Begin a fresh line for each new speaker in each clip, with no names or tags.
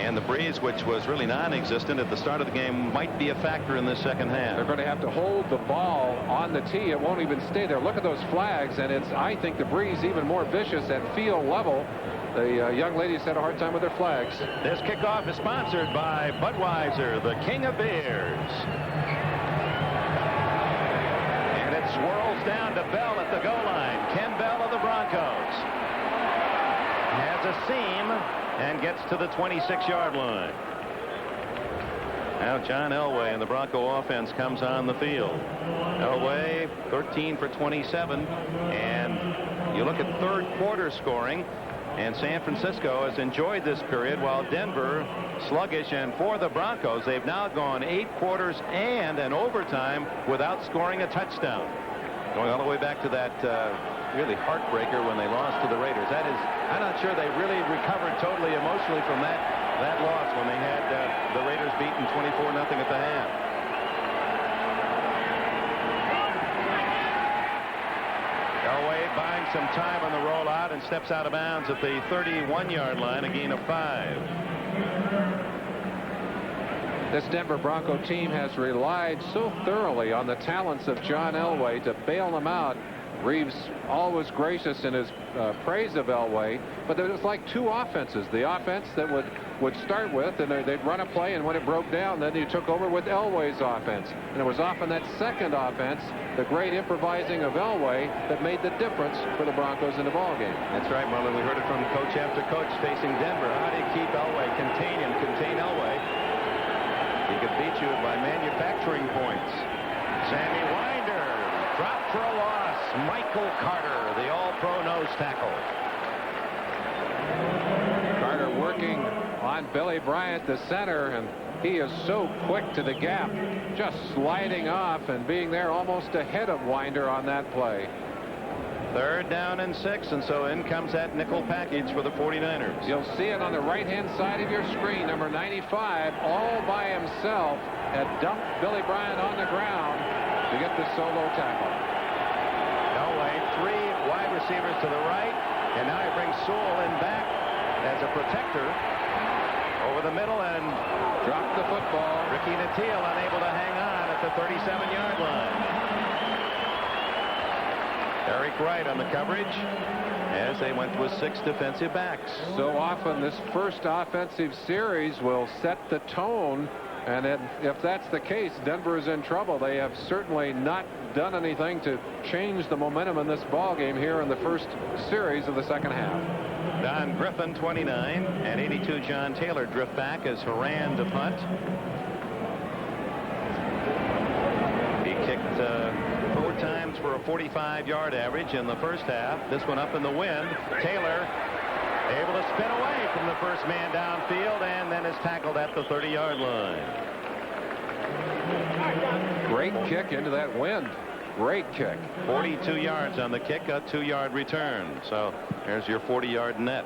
And the breeze, which was really non-existent at the start of the game, might be a factor in this second half.
They're going to have to hold the ball on the tee. It won't even stay there. Look at those flags, and it's, I think, the breeze even more vicious at field level. The young ladies had a hard time with their flags.
This kickoff is sponsored by Budweiser, the king of beers. And it swirls down to Bell at the goal line. Ken Bell of the Broncos has a seam and gets to the 26-yard line. Now John Elway and the Bronco offense comes on the field. Elway 13 for 27, and you look at third quarter scoring, and San Francisco has enjoyed this period while Denver sluggish. And for the Broncos, they've now gone 8 quarters and an overtime without scoring a touchdown. Going all the way back to that really heartbreaker when they lost to the Raiders. That is, I'm not sure they really recovered totally emotionally from that loss when they had the Raiders beaten 24-0 at the half. Elway buying some time on the rollout and steps out of bounds at the 31-yard line, a gain of 5.
This Denver Bronco team has relied so thoroughly on the talents of John Elway to bail them out. Reeves always gracious in his praise of Elway, but it was like two offenses. The offense that would start with, and they'd run a play, and when it broke down, then you took over with Elway's offense. And it was often that second offense, the great improvising of Elway, that made the difference for the Broncos in the ballgame.
That's right, Merlin. We heard it from coach after coach facing Denver. How do you keep Elway, contain him, contain Elway? He could beat you by manufacturing points. Sammy Winder dropped for a loss. Michael Carter, the all-pro nose tackle.
Carter working on Billy Bryant, the center, and he is so quick to the gap, just sliding off and being there almost ahead of Winder on that play.
3rd down and 6, and so in comes that nickel package for the 49ers.
You'll see it on the right-hand side of your screen. Number 95, all by himself, had dumped Billy Bryant on the ground to get the solo tackle.
Elway, 3 wide receivers to the right, and now he brings Sewell in back as a protector over the middle and
dropped the football.
Ricky Nattiel unable to hang on at the 37-yard line. Eric Wright on the coverage as they went with 6 defensive backs.
So often this first offensive series will set the tone, and if that's the case, Denver is in trouble. They have certainly not done anything to change the momentum in this ball game here in the first series of the second half.
Don Griffin, 29, and 82 John Taylor drift back as Horan to punt. He kicked 4 times for a 45-yard average in the first half. This one up in the wind. Taylor able to spin away from the first man downfield and then is tackled at the 30-yard line.
Great kick into that wind. Great kick.
42 yards on the kick, a 2-yard return. So here's your 40-yard net.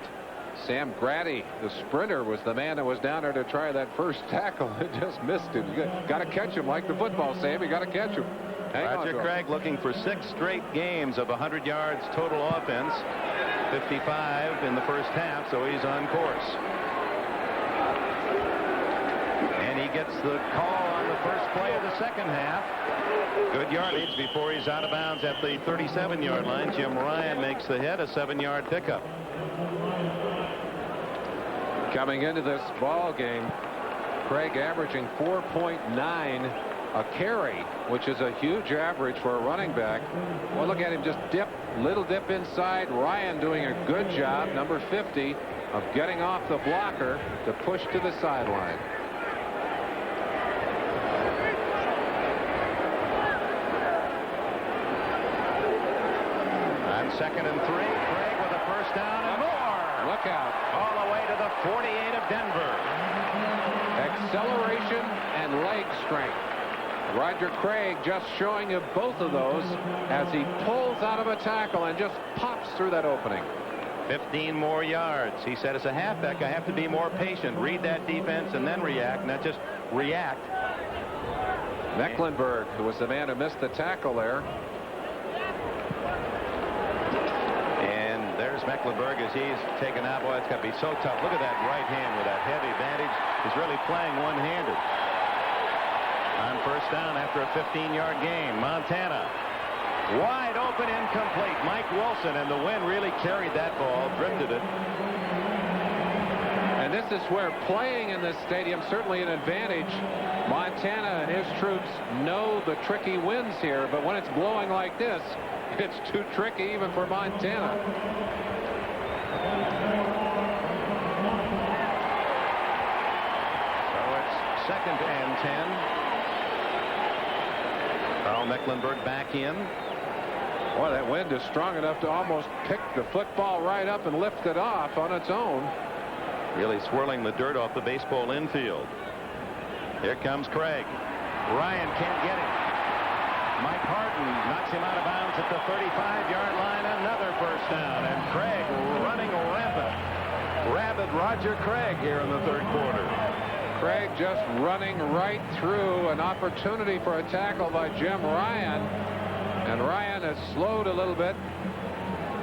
Sam Grady, the sprinter, was the man that was down there to try that first tackle. It just missed him. You got to catch him like the football, Sam. You got to catch him.
Roger Craig looking for 6 straight games of 100 yards total offense. 55 in the first half, so he's on course. And he gets the call on the first play of the second half. Good yardage before he's out of bounds at the 37-yard line. Jim Ryan makes the hit, a 7-yard pickup.
Coming into this ball game, Craig averaging 4.9 a carry, which is a huge average for a running back. Well, look at him just little dip inside. Ryan doing a good job, number 50, of getting off the blocker to push to the sideline.
On 2nd and 3, Craig with a first down and more.
Look out.
All the way to the 48 of Denver.
Acceleration and leg strength. Roger Craig just showing you both of those as he pulls out of a tackle and just pops through that opening.
15 more yards. He said, as a halfback, I have to be more patient, read that defense, and then react, not just react.
Mecklenburg, who was the man who missed the tackle there.
And There's Mecklenburg as he's taken out. Boy, it's got to be so tough. Look at that right hand with that heavy bandage. He's really playing one-handed. On first down after a 15-yard gain, Montana. Wide open, incomplete. Mike Wilson, and the wind really carried that ball, drifted it.
And this is where playing in this stadium certainly an advantage. Montana and his troops know the tricky winds here, but when it's blowing like this, it's too tricky even for Montana.
So it's 2nd and 10. Carl Mecklenburg back in.
Boy, that wind is strong enough to almost pick the football right up and lift it off on its own.
Really swirling the dirt off the baseball infield. Here comes Craig. Ryan can't get him. Mike Harden knocks him out of bounds at the 35-yard line. Another first down. And Craig running rampant. Rabid Roger Craig here in the third quarter.
Craig just running right through an opportunity for a tackle by Jim Ryan. And Ryan has slowed a little bit.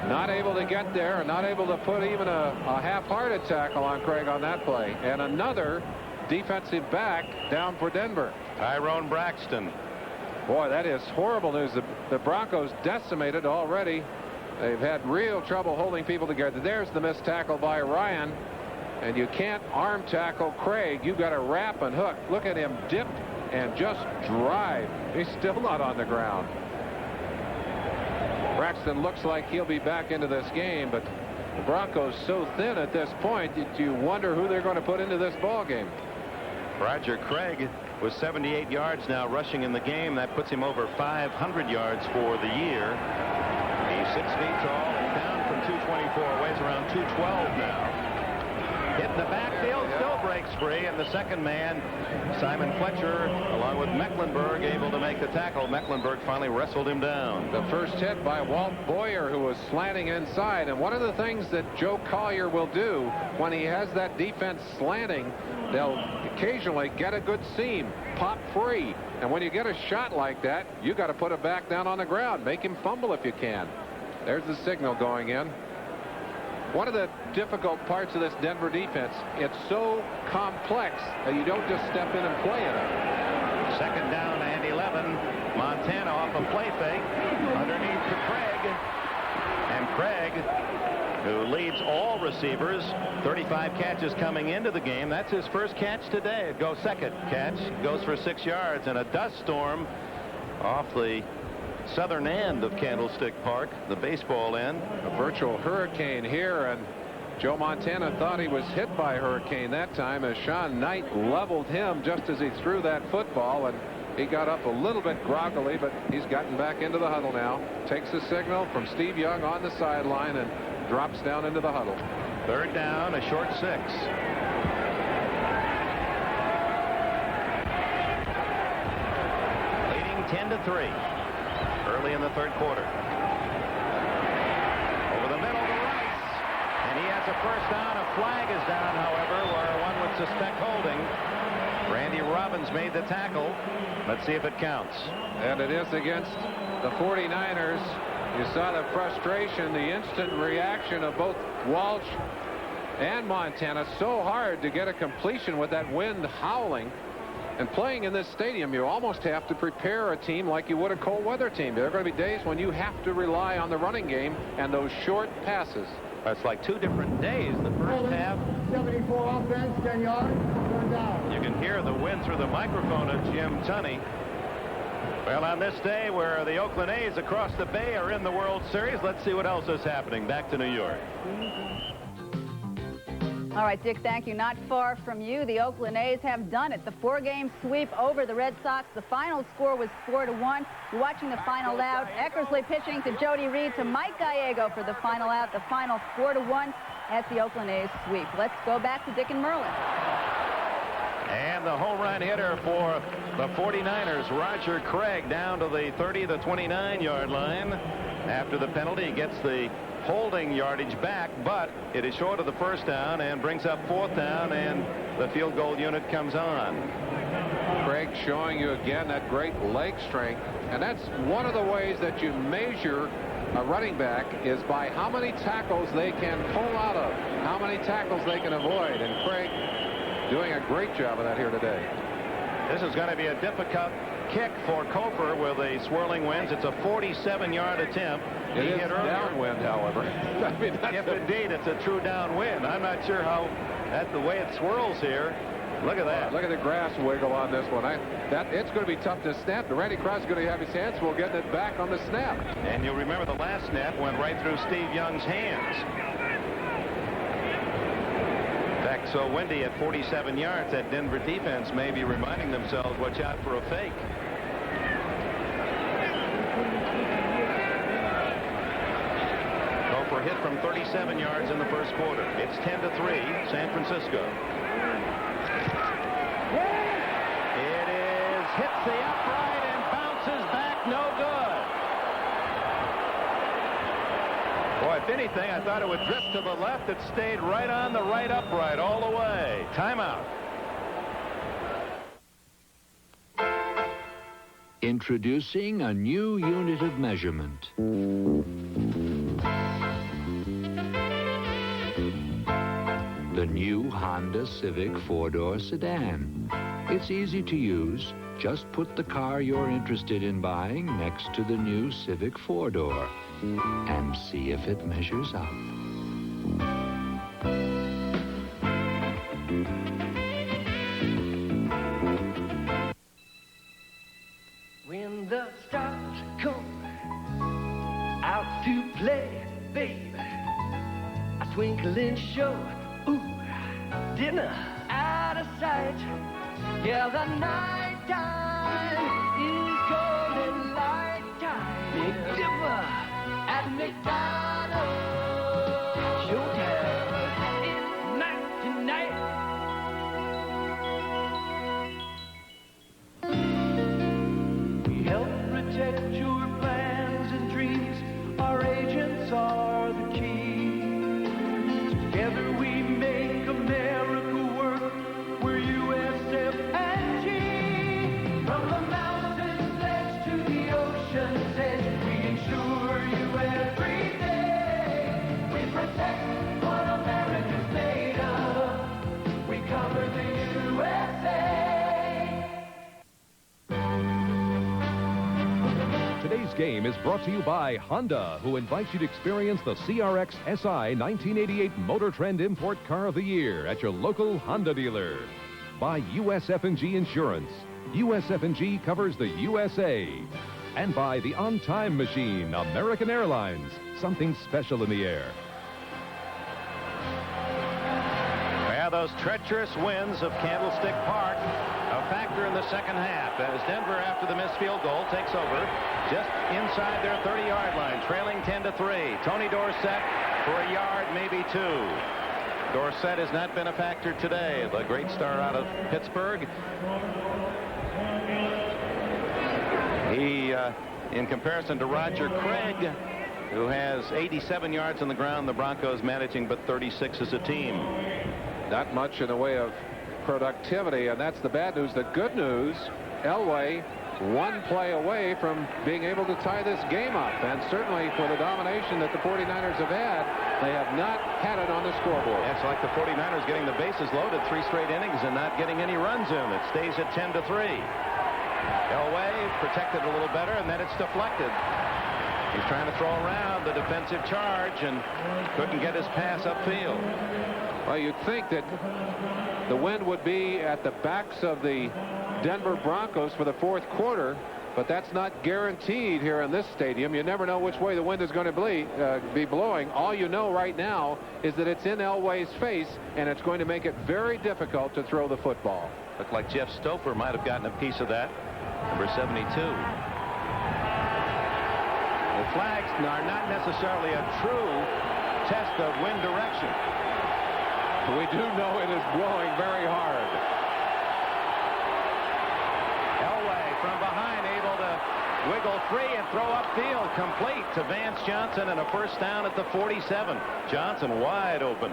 Not able to get there and not able to put even a half-hearted tackle on Craig on that play. And another defensive back down for Denver.
Tyrone Braxton.
Boy, that is horrible news. The Broncos decimated already. They've had real trouble holding people together. There's the missed tackle by Ryan. And you can't arm tackle Craig. You've got to wrap and hook. Look at him dip and just drive. He's still not on the ground. Braxton looks like he'll be back into this game, but the Broncos so thin at this point that you wonder who they're going to put into this ball game.
Roger Craig was 78 yards now rushing in the game. That puts him over 500 yards for the year. He's 6 feet tall and down from 224, weighs around 212 now. Hit in the backfield, still breaks free, and the second man, Simon Fletcher, along with Mecklenburg, able to make the tackle. Mecklenburg finally wrestled him down.
The first hit by Walt Boyer, who was slanting inside. And one of the things that Joe Collier will do when he has that defense slanting, they'll occasionally get a good seam, pop free. And when you get a shot like that, you got to put it back down on the ground. Make him fumble if you can. There's the signal going in. One of the difficult parts of this Denver defense, it's so complex that you don't just step in and play in it.
2nd down and 11. Montana off a play fake. Underneath to Craig. And Craig, who leads all receivers, 35 catches coming into the game. That's his first catch today. It goes second catch. Goes for 6 yards. And a dust storm off the southern end of Candlestick Park, the baseball end.
A virtual hurricane here, and Joe Montana thought he was hit by a hurricane that time as Sean Knight leveled him just as he threw that football, and he got up a little bit groggily, but he's gotten back into the huddle now. Takes the signal from Steve Young on the sideline and drops down into the huddle.
3rd down, a short 6. Leading 10-3. Early in the third quarter. Over the middle to Rice. And he has a first down. A flag is down, however, where one would suspect holding. Randy Robbins made the tackle. Let's see if it counts.
And it is against the 49ers. You saw the frustration, the instant reaction of both Walsh and Montana. So hard to get a completion with that wind howling. And playing in this stadium, you almost have to prepare a team like you would a cold weather team. There are going to be days when you have to rely on the running game and those short passes.
That's like 2 different days. The first half.
74 offense, 10 yards, turn down.
You can hear the wind through the microphone of Jim Tunney. Well, on this day where the Oakland A's across the bay are in the World Series, let's see what else is happening. Back to New York.
All right, Dick, thank you. Not far from you, the Oakland A's have done it. The 4-game sweep over the Red Sox. The final score was 4-1. You're watching the final out. Eckersley pitching to Jody Reed to Mike Gallego for the final out. The final 4-1 as the Oakland A's sweep. Let's go back to Dick and Merlin.
And the home run hitter for the 49ers, Roger Craig, down to the 30 to 29-yard line. After the penalty, he gets the holding yardage back, but it is short of the first down and brings up 4th down, and the field goal unit comes on.
Craig showing you again that great leg strength, and that's one of the ways that you measure a running back is by how many tackles they can pull out of, how many tackles they can avoid. And Craig doing a great job of that here today.
This is going to be a difficult kick for Kofor with the swirling winds. It's a 47-yard attempt.
It is downwind, however. I mean,
if indeed it's a true downwind. I'm not sure how that's the way it swirls here. Look at that.
Look at the grass wiggle on this one. It's going to be tough to snap. The Randy Cross is going to have his hands full getting it back on the snap.
And you'll remember the last snap went right through Steve Young's hands. In fact, so windy at 47 yards, that Denver defense may be reminding themselves, watch out for a fake. Kofor hit from 37 yards in the first quarter. It's 10-3, San Francisco. It is hits the upright and bounces back, no good. Boy, if anything, I thought it would drift to the left. It stayed right on the right upright all the way. Timeout.
Introducing a new unit of measurement. The new Honda Civic four-door sedan. It's easy to use. Just put the car you're interested in buying next to the new Civic four-door and see if it measures up.
When the stars come out to play, baby, a twinkling show. Ooh, dinner out of sight. Yeah, the night time is golden light time. Big Dipper at McDonald's. Showtime is night tonight. We help protect your plans and dreams. Our agents are the key. Together we make America work. We're USF&G. From the mountains edge to the ocean's edge, we insure you every day. We protect what America's made of. We cover the USA.
Today's game is brought to you by Honda, who invites you to experience the CRX SI 1988 Motor Trend Import Car of the Year at your local Honda dealer. By USF&G Insurance. USF&G covers the USA. And by the On-Time Machine, American Airlines. Something special in the air.
Yeah, those treacherous winds of Candlestick Park, a factor in the second half as Denver, after the missed field goal, takes over just inside their 30-yard line, trailing 10-3. Tony Dorsett for a yard, maybe two. Dorsett has not been a factor today, the great star out of Pittsburgh. He, in comparison to Roger Craig, who has 87 yards on the ground, the Broncos managing but 36 as a team.
Not much in the way of productivity, and that's the bad news. The good news, Elway one play away from being able to tie this game up, and certainly for the domination that the 49ers have had, they have not had it on the scoreboard.
It's like the 49ers getting the bases loaded 3 straight innings and not getting any runs in. It stays at 10-3. Elway protected a little better, and then it's deflected. He's trying to throw around the defensive charge and couldn't get his pass upfield.
Well, you'd think that the wind would be at the backs of the Denver Broncos for the fourth quarter, but that's not guaranteed here in this stadium. You never know which way the wind is going to be blowing. All you know right now is that it's in Elway's face, and it's going to make it very difficult to throw the football.
Looked like Jeff Stouffer might have gotten a piece of that. Number 72. The flags are not necessarily a true test of wind direction.
We do know it is blowing very hard.
Elway from behind, able to wiggle free and throw upfield, complete to Vance Johnson, and a first down at the 47. Johnson wide open.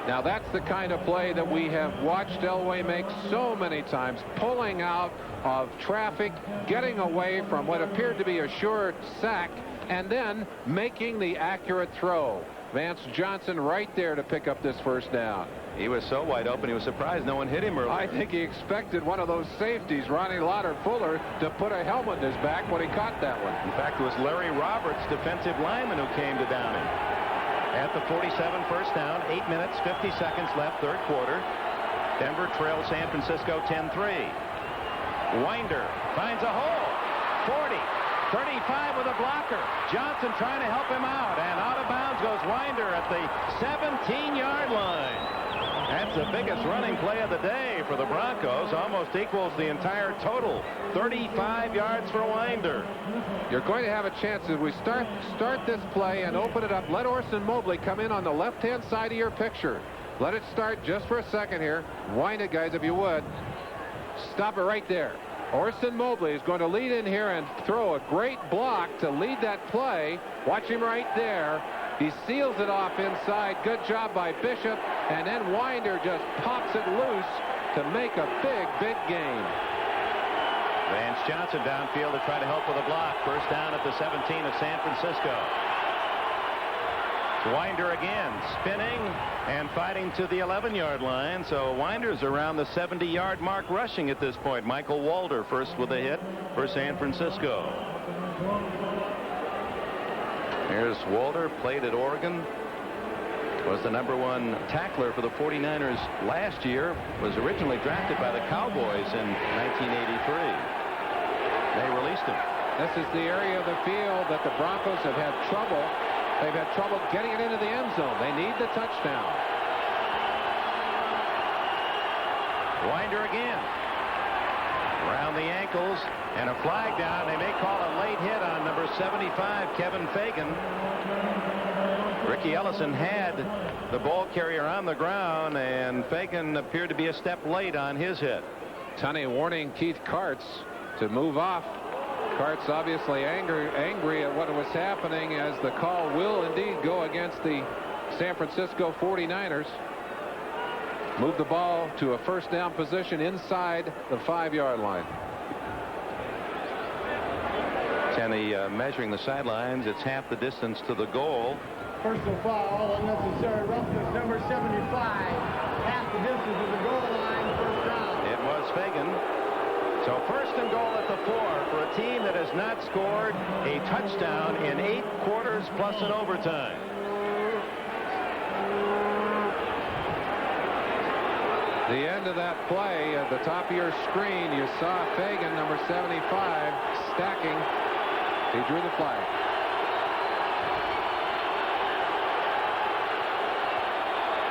Now that's the kind of play that we have watched Elway make so many times, pulling out of traffic, getting away from what appeared to be a sure sack, and then making the accurate throw. Vance Johnson right there to pick up this first down.
He was so wide open, he was surprised no one hit him early.
I think he expected one of those safeties, Ronnie Lauder Fuller, to put a helmet in his back when he caught that one.
In fact, it was Larry Roberts, defensive lineman, who came to down him. At the 47, first down, 8 minutes, 50 seconds left, third quarter. Denver trails San Francisco 10-3. Winder finds a hole. 40, 35 with a blocker. Johnson trying to help him out, and out of bounds goes Winder at the 17-yard line. That's the biggest running play of the day for the Broncos. Almost equals the entire total. 35 yards for Winder.
You're going to have a chance as we start this play and open it up. Let Orson Mobley come in on the left-hand side of your picture. Let it start just for a second here. Wind it, guys, if you would. Stop it right there. Orson Mobley is going to lead in here and throw a great block to lead that play. Watch him right there. He seals it off inside. Good job by Bishop. And then Winder just pops it loose to make a big, big gain.
Vance Johnson downfield to try to help with a block. First down at the 17 of San Francisco. Winder again, spinning and fighting to the 11-yard line. So Winder's around the 70-yard mark rushing at this point. Michael Walder first with a hit for San Francisco. Here's Walder, played at Oregon. Was the #1 tackler for the 49ers last year. Was originally drafted by the Cowboys in 1983. They released him.
This is the area of the field that the Broncos have had trouble. They've had trouble getting it into the end zone. They need the touchdown.
Winder again. Around the ankles and a flag down. They may call a late hit on number 75, Kevin Fagan. Ricky Ellison had the ball carrier on the ground, and Fagan appeared to be a step late on his hit.
Tunney warning Keith Kartz to move off. Kartz obviously angry at what was happening, as the call will indeed go against the San Francisco 49ers. Move the ball to a first down position inside the 5-yard line.
Tunney measuring the sidelines. It's half the distance to the goal.
Personal foul, unnecessary roughness, number 75. Half the distance to the goal line, first down.
It was Fagan. So first and goal at the 4 for a team that has not scored a touchdown in 8 quarters plus an overtime.
The end of that play, at the top of your screen, you saw Fagan, number 75, stacking. He drew the flag.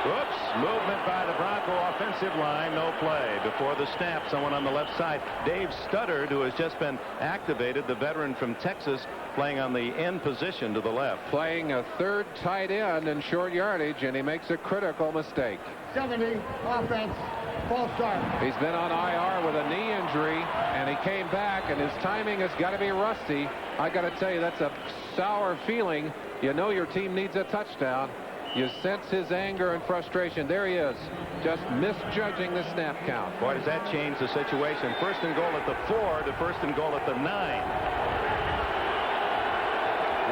Whoops, movement by the Bronco offensive line, no play. Before the snap, someone on the left side, Dave Studdard, who has just been activated, the veteran from Texas, playing on the end position to the left.
Playing a third tight end in short yardage, and he makes a critical mistake.
70, offense, false start.
He's been on IR with a knee injury, and he came back, and his timing has got to be rusty. I got to tell you, that's a sour feeling. You know your team needs a touchdown. You sense his anger and frustration. There he is, just misjudging the snap count.
Boy, does that change the situation. First and goal at the 4 to first and goal at the 9.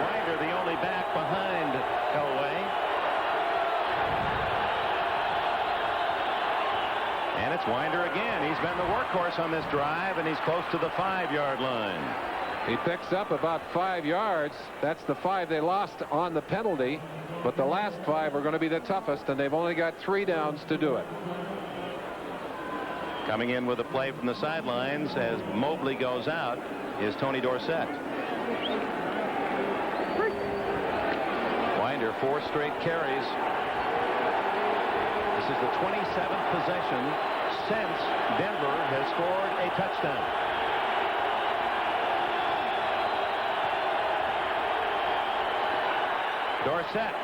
Winder, the only back behind Elway. And it's Winder again. He's been the workhorse on this drive, and he's close to the 5-yard line.
He picks up about 5 yards. That's the 5 they lost on the penalty. But the last 5 are going to be the toughest, and they've only got 3 downs to do it.
Coming in with a play from the sidelines as Mobley goes out is Tony Dorsett. Winder, 4 straight carries. This is the 27th possession since Denver has scored a touchdown. Dorsett.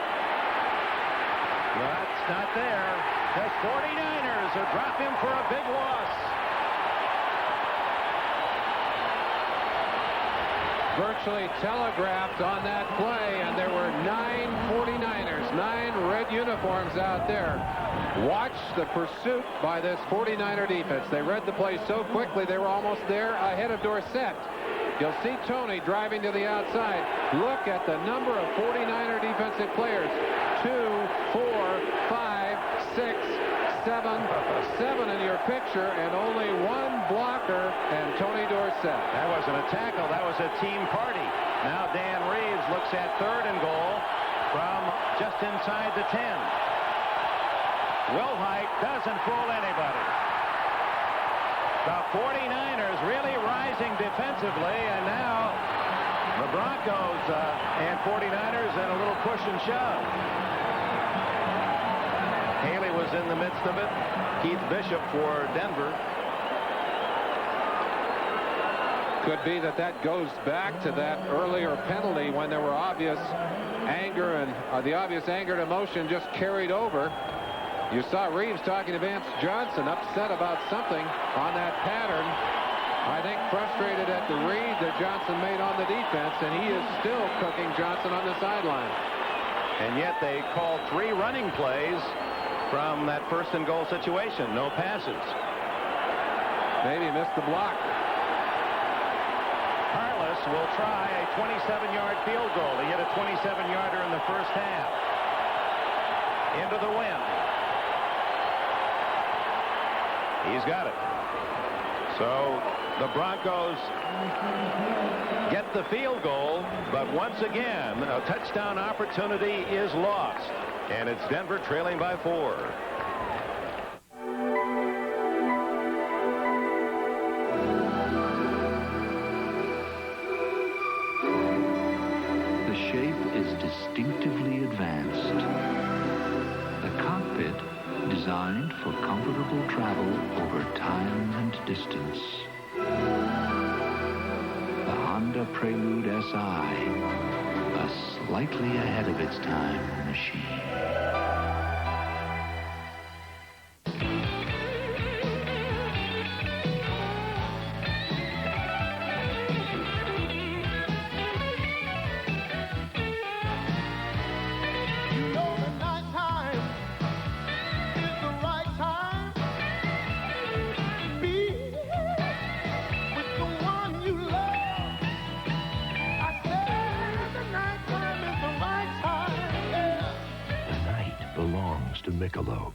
That's not there. The 49ers will drop him for a big loss.
Virtually telegraphed on that play, and there were 9 49ers, 9 red uniforms out there. Watch the pursuit by this 49er defense. They read the play so quickly they were almost there ahead of Dorsett. You'll see Tony driving to the outside. Look at the number of 49er defensive players. 2, 4, 5, 6, 7 in your picture, and only one blocker, and Tony Dorsett.
That wasn't a tackle. That was a team party. Now Dan Reeves looks at 3rd and goal from just inside the 10. Wilhite doesn't fool anybody. The 49ers really rising defensively, and now the Broncos and 49ers in a little push and shove. Haley was in the midst of it. Keith Bishop for Denver.
Could be that goes back to that earlier penalty when there were obvious anger, and the obvious anger and emotion just carried over. You saw Reeves talking to Vance Johnson, upset about something on that pattern. I think frustrated at the read that Johnson made on the defense, and he is still cooking Johnson on the sideline.
And yet they called 3 running plays from that 1st and goal situation. No passes.
Maybe missed the block.
Harless will try a 27-yard field goal. He hit a 27-yarder in the first half. Into the wind. He's got it. So the Broncos get the field goal, but once again, a touchdown opportunity is lost. And it's Denver trailing by 4.
The shape is distinctively advanced. The cockpit designed for comfortable travel over time and distance. The Honda Prelude SI, a slightly ahead of its time machine.
Michelob.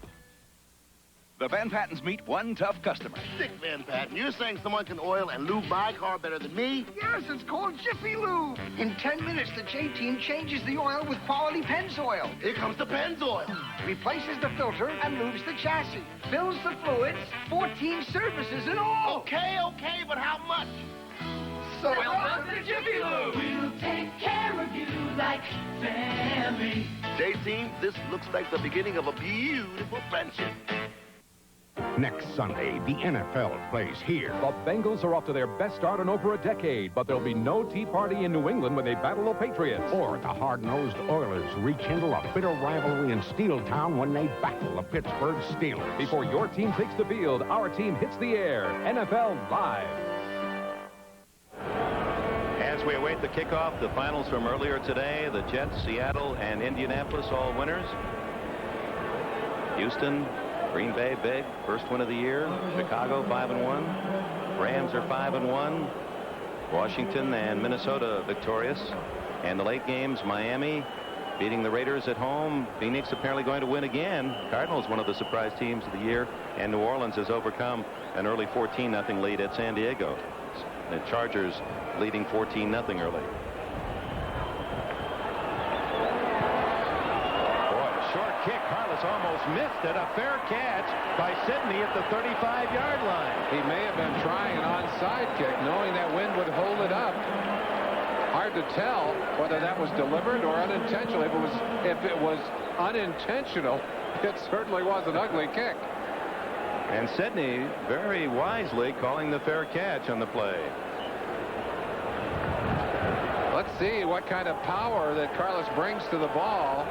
The Van Pattens meet one tough customer.
Dick Van Patten, you're saying someone can oil and lube my car better than me?
Yes, it's called Jiffy Lube. In 10 minutes, the J-Team changes the oil with quality Pennzoil.
Here comes the Pennzoil.
Replaces the filter and lubes the chassis. Fills the fluids, 14 services in all.
Okay, but how much?
So welcome to Jiffy Lube.
We'll take care of you like family.
J-Team, this looks like the beginning of a beautiful friendship.
Next Sunday, the NFL plays here.
The Bengals are off to their best start in over a decade, but there'll be no tea party in New England when they battle the Patriots.
Or the hard-nosed Oilers rekindle a bitter rivalry in Steel Town when they battle the Pittsburgh Steelers.
Before your team takes the field, our team hits the air. NFL Live.
As we await the kickoff, the finals from earlier today, the Jets, Seattle, and Indianapolis all winners. Houston, Green Bay, big, first win of the year. Chicago, 5-1. Rams are 5-1. Washington and Minnesota victorious. And the late games, Miami beating the Raiders at home. Phoenix apparently going to win again. Cardinals, one of the surprise teams of the year. And New Orleans has overcome an early 14-0 lead at San Diego. The Chargers leading 14-0 early. Kick. Harless almost missed it. A fair catch by Sidney at the 35-yard line.
He may have been trying an onside kick, knowing that wind would hold it up. Hard to tell whether that was deliberate or unintentional. If it was unintentional, it certainly was an ugly kick.
And Sidney very wisely calling the fair catch on the play.
Let's see what kind of power that Carlos brings to the ball.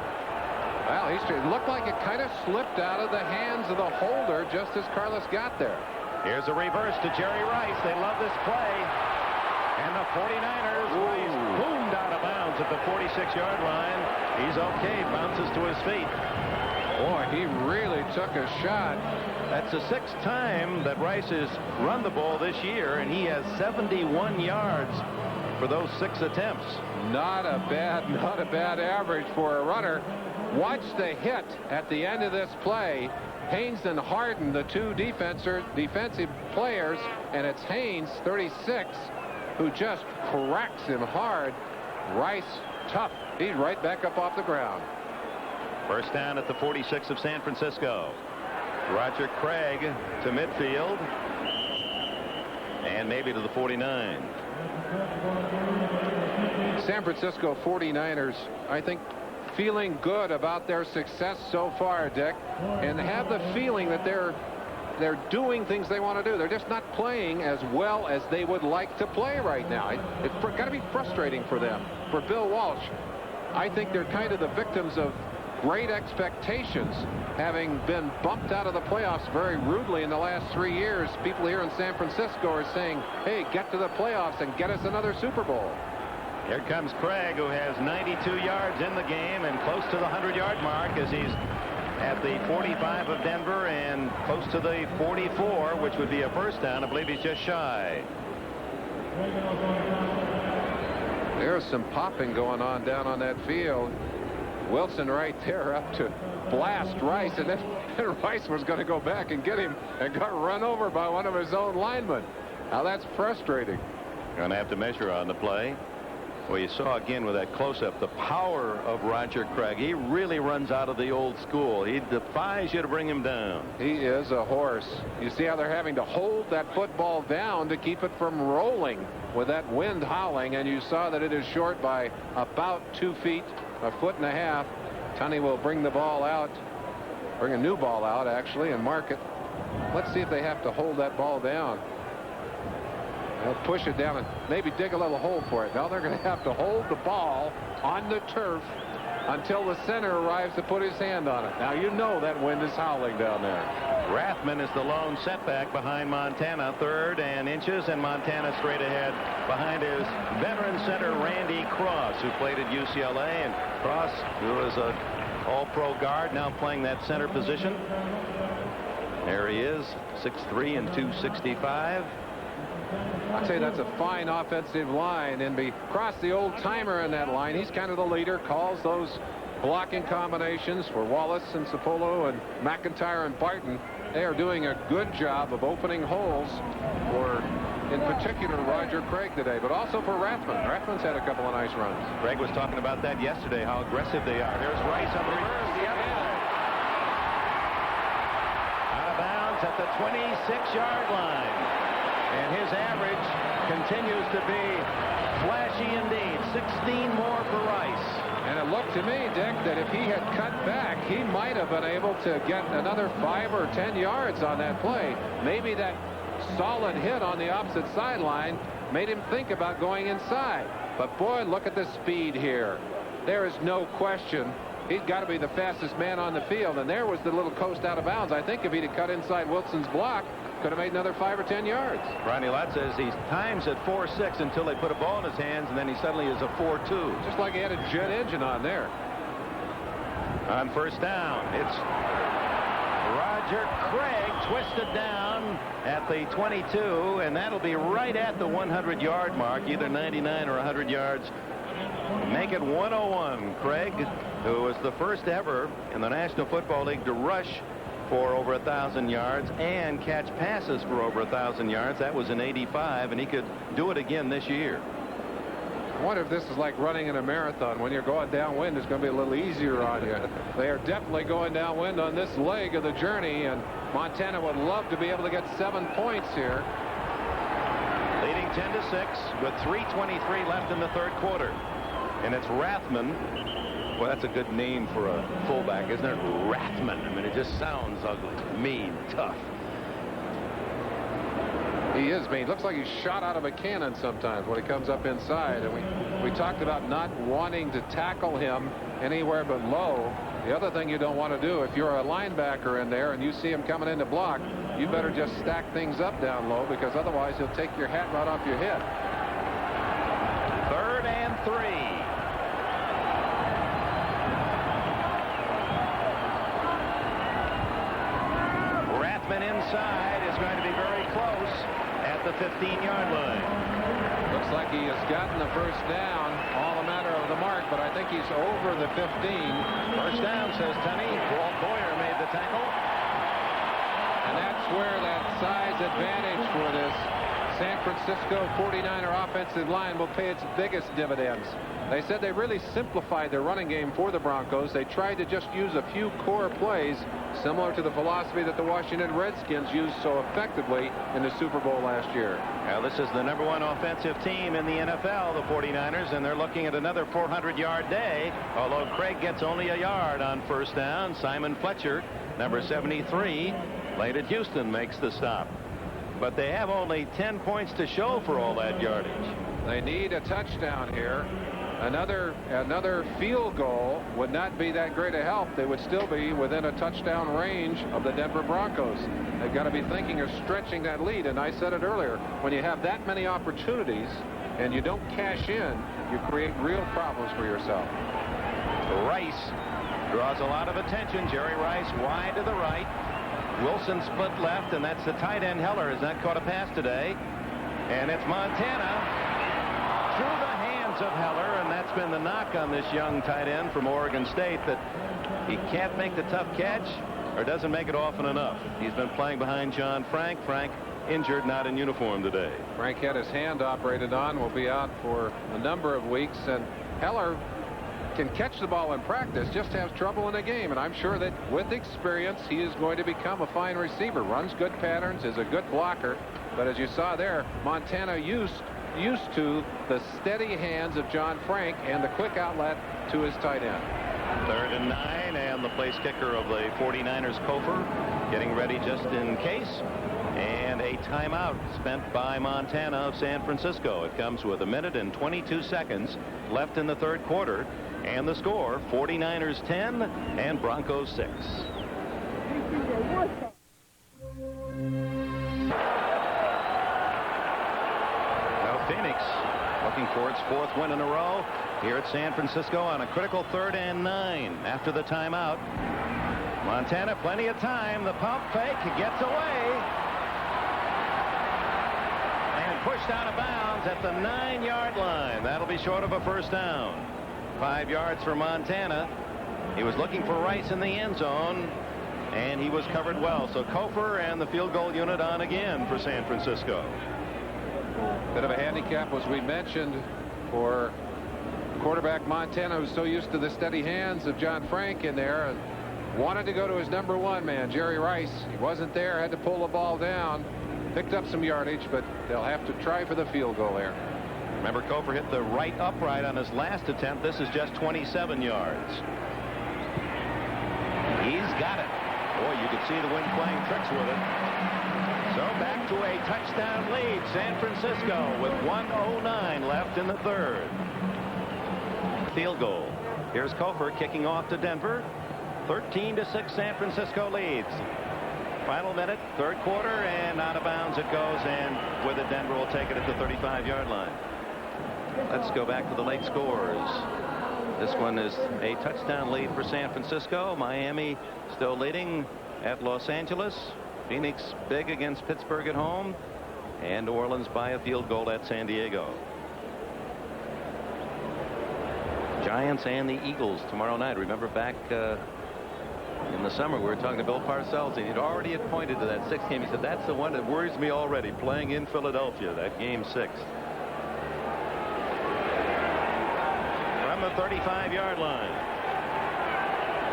Well, it looked like it kind of slipped out of the hands of the holder just as Carlos got there.
Here's a reverse to Jerry Rice. They love this play. And the 49ers, Rice boomed out of bounds at the 46-yard line. He's okay, bounces to his feet.
Boy, he really took a shot.
That's the 6th time that Rice has run the ball this year, and he has 71 yards for those 6 attempts.
Not a bad average for a runner. Watch the hit at the end of this play. Haynes and Harden, the two defensive players, and it's Haynes, 36, who just cracks him hard. Rice, tough. He's right back up off the ground.
First down at the 46 of San Francisco. Roger Craig to midfield. And maybe to the 49.
San Francisco 49ers, I think, feeling good about their success so far, Dick, and have the feeling that they're doing things they want to do. They're just not playing as well as they would like to play right now. It's got to be frustrating for them. For Bill Walsh, I think they're kind of the victims of great expectations, having been bumped out of the playoffs very rudely in the last 3 years. People here in San Francisco are saying, hey, get to the playoffs and get us another Super Bowl.
Here comes Craig, who has 92 yards in the game and close to the 100-yard mark as he's at the 45 of Denver and close to the 44, which would be a first down. I believe he's just shy.
There's some popping going on down on that field. Wilson right there up to blast Rice, and then Rice was going to go back and get him and got run over by one of his own linemen. Now that's frustrating.
Going to have to measure on the play. Well, you saw again with that close-up the power of Roger Craig. He really runs out of the old school. He defies you to bring him down.
He is a horse. You see how they're having to hold that football down to keep it from rolling with that wind howling, and you saw that it is short by about 2 feet, 1.5 feet. Tunney will bring the ball out, bring a new ball out actually, and mark it. Let's see if they have to hold that ball down. They'll push it down and maybe dig a little hole for it. Now they're going to have to hold the ball on the turf until the center arrives to put his hand on it. Now you know that wind is howling down there.
Rathman is the lone setback behind Montana. 3rd and inches, and Montana straight ahead behind his veteran center Randy Cross, who played at UCLA. And Cross, who is an all-pro guard, now playing that center position. There he is, 6'3" and 265.
I'd say that's a fine offensive line, and Cross, the old timer in that line, he's kind of the leader, calls those blocking combinations for Wallace and Sapolo and McIntyre and Barton. They are doing a good job of opening holes for, in particular, Roger Craig today, but also for Rathman. Rathman's had a couple of nice runs.
Craig was talking about that yesterday, how aggressive they are. There's Rice on the reverse. Out of bounds at the 26-yard line. And his average continues to be flashy indeed. 16 more for Rice.
And it looked to me, Dick, that if he had cut back, he might have been able to get another 5 or 10 yards on that play. Maybe that solid hit on the opposite sideline made him think about going inside. But boy, look at the speed here. There is no question. He's got to be the fastest man on the field. And there was the little coast out of bounds. I think if he'd have cut inside Wilson's block, could have made another 5 or 10 yards.
Ronnie Lott says he's times at 4.6 until they put a ball in his hands, and then he suddenly is a 4.2.
Just like he had a jet engine on there.
On first down, it's Roger Craig twisted down at the 22, and that'll be right at the 100-yard mark, either 99 or 100 yards. Make it 101. Craig, who was the first ever in the National Football League to rush for over 1,000 yards and catch passes for over 1,000 yards. That was in '85, and he could do it again this year.
I wonder if this is like running in a marathon. When you're going downwind, it's going to be a little easier on you. They are definitely going downwind on this leg of the journey, and Montana would love to be able to get 7 points here.
Leading 10-6 with 3:23 left in the 3rd quarter. And it's Rathman. Well, that's a good name for a fullback, isn't it? Rathman. I mean, it just sounds ugly, mean, tough.
He is mean. Looks like he's shot out of a cannon sometimes when he comes up inside. And we talked about not wanting to tackle him anywhere but low. The other thing you don't want to do, if you're a linebacker in there and you see him coming in to block, you better just stack things up down low, because otherwise he'll take your hat right off your head.
3rd and 3. placement inside is going to be very close at the 15-yard line.
Looks like he has gotten the first down. All a matter of the mark, but I think he's over the 15.
First down, says Tunney. Walt Boyer made the tackle.
And that's where that size advantage for this San Francisco 49er offensive line will pay its biggest dividends. They said they really simplified their running game for the Broncos. They tried to just use a few core plays, similar to the philosophy that the Washington Redskins used so effectively in the Super Bowl last year.
Now, this is the #1 offensive team in the NFL, the 49ers, and they're looking at another 400-yard day, although Craig gets only a yard on first down. Simon Fletcher, number 73, played at Houston, makes the stop. But they have only 10 points to show for all that yardage.
They need a touchdown here. Another field goal would not be that great a help. They would still be within a touchdown range of the Denver Broncos. They've got to be thinking of stretching that lead. And I said it earlier, when you have that many opportunities and you don't cash in, you create real problems for yourself.
Rice draws a lot of attention. Jerry Rice wide to the right. Wilson split left, and that's the tight end. Heller has not caught a pass today. And it's Montana through the hands of Heller, and that's been the knock on this young tight end from Oregon State, that he can't make the tough catch or doesn't make it often enough. He's been playing behind John Frank. Frank injured, not in uniform today.
Frank had his hand operated on, will be out for a number of weeks, and Heller can catch the ball in practice, just has trouble in a game, and I'm sure that with experience he is going to become a fine receiver. Runs good patterns, is a good blocker, but as you saw there, Montana used to the steady hands of John Frank and the quick outlet to his tight end.
3rd and 9, and the place kicker of the 49ers, Kofer, getting ready just in case. And a timeout spent by Montana of San Francisco. It comes with 1 minute and 22 seconds left in the 3rd quarter. And the score, 49ers 10 and Broncos 6. Now Phoenix looking for its 4th win in a row here at San Francisco on a critical 3rd and 9 after the timeout. Montana, plenty of time. The pump fake, he gets away. And pushed out of bounds at the 9-yard line. That'll be short of a first down. 5 yards for Montana. He was looking for Rice in the end zone, and he was covered well. So Kofer and the field goal unit on again for San Francisco.
Bit of a handicap, as we mentioned, for quarterback Montana, who's so used to the steady hands of John Frank in there, and wanted to go to his #1 man, Jerry Rice. He wasn't there, had to pull the ball down, picked up some yardage, but they'll have to try for the field goal there.
Remember, Kofer hit the right upright on his last attempt. This is just 27 yards. He's got it. Boy, you can see the wind playing tricks with it. So back to a touchdown lead. San Francisco with 1:09 left in the 3rd. Field goal. Here's Kofer kicking off to Denver. 13-6 San Francisco leads. Final minute, 3rd quarter, and out of bounds it goes, and with it Denver will take it at the 35-yard line. Let's go back to the late scores. This one is a touchdown lead for San Francisco. Miami still leading at Los Angeles. Phoenix big against Pittsburgh at home. And New Orleans by a field goal at San Diego. Giants and the Eagles tomorrow night. Remember back in the summer we were talking to Bill Parcells, and he'd already pointed to that 6th game. He said, that's the one that worries me already, playing in Philadelphia, that game 6. From the 35-yard line.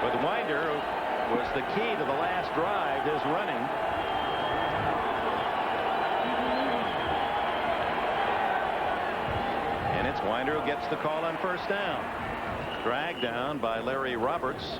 With Winder, who was the key to the last drive, his running. And it's Winder who gets the call on first down. Dragged down by Larry Roberts,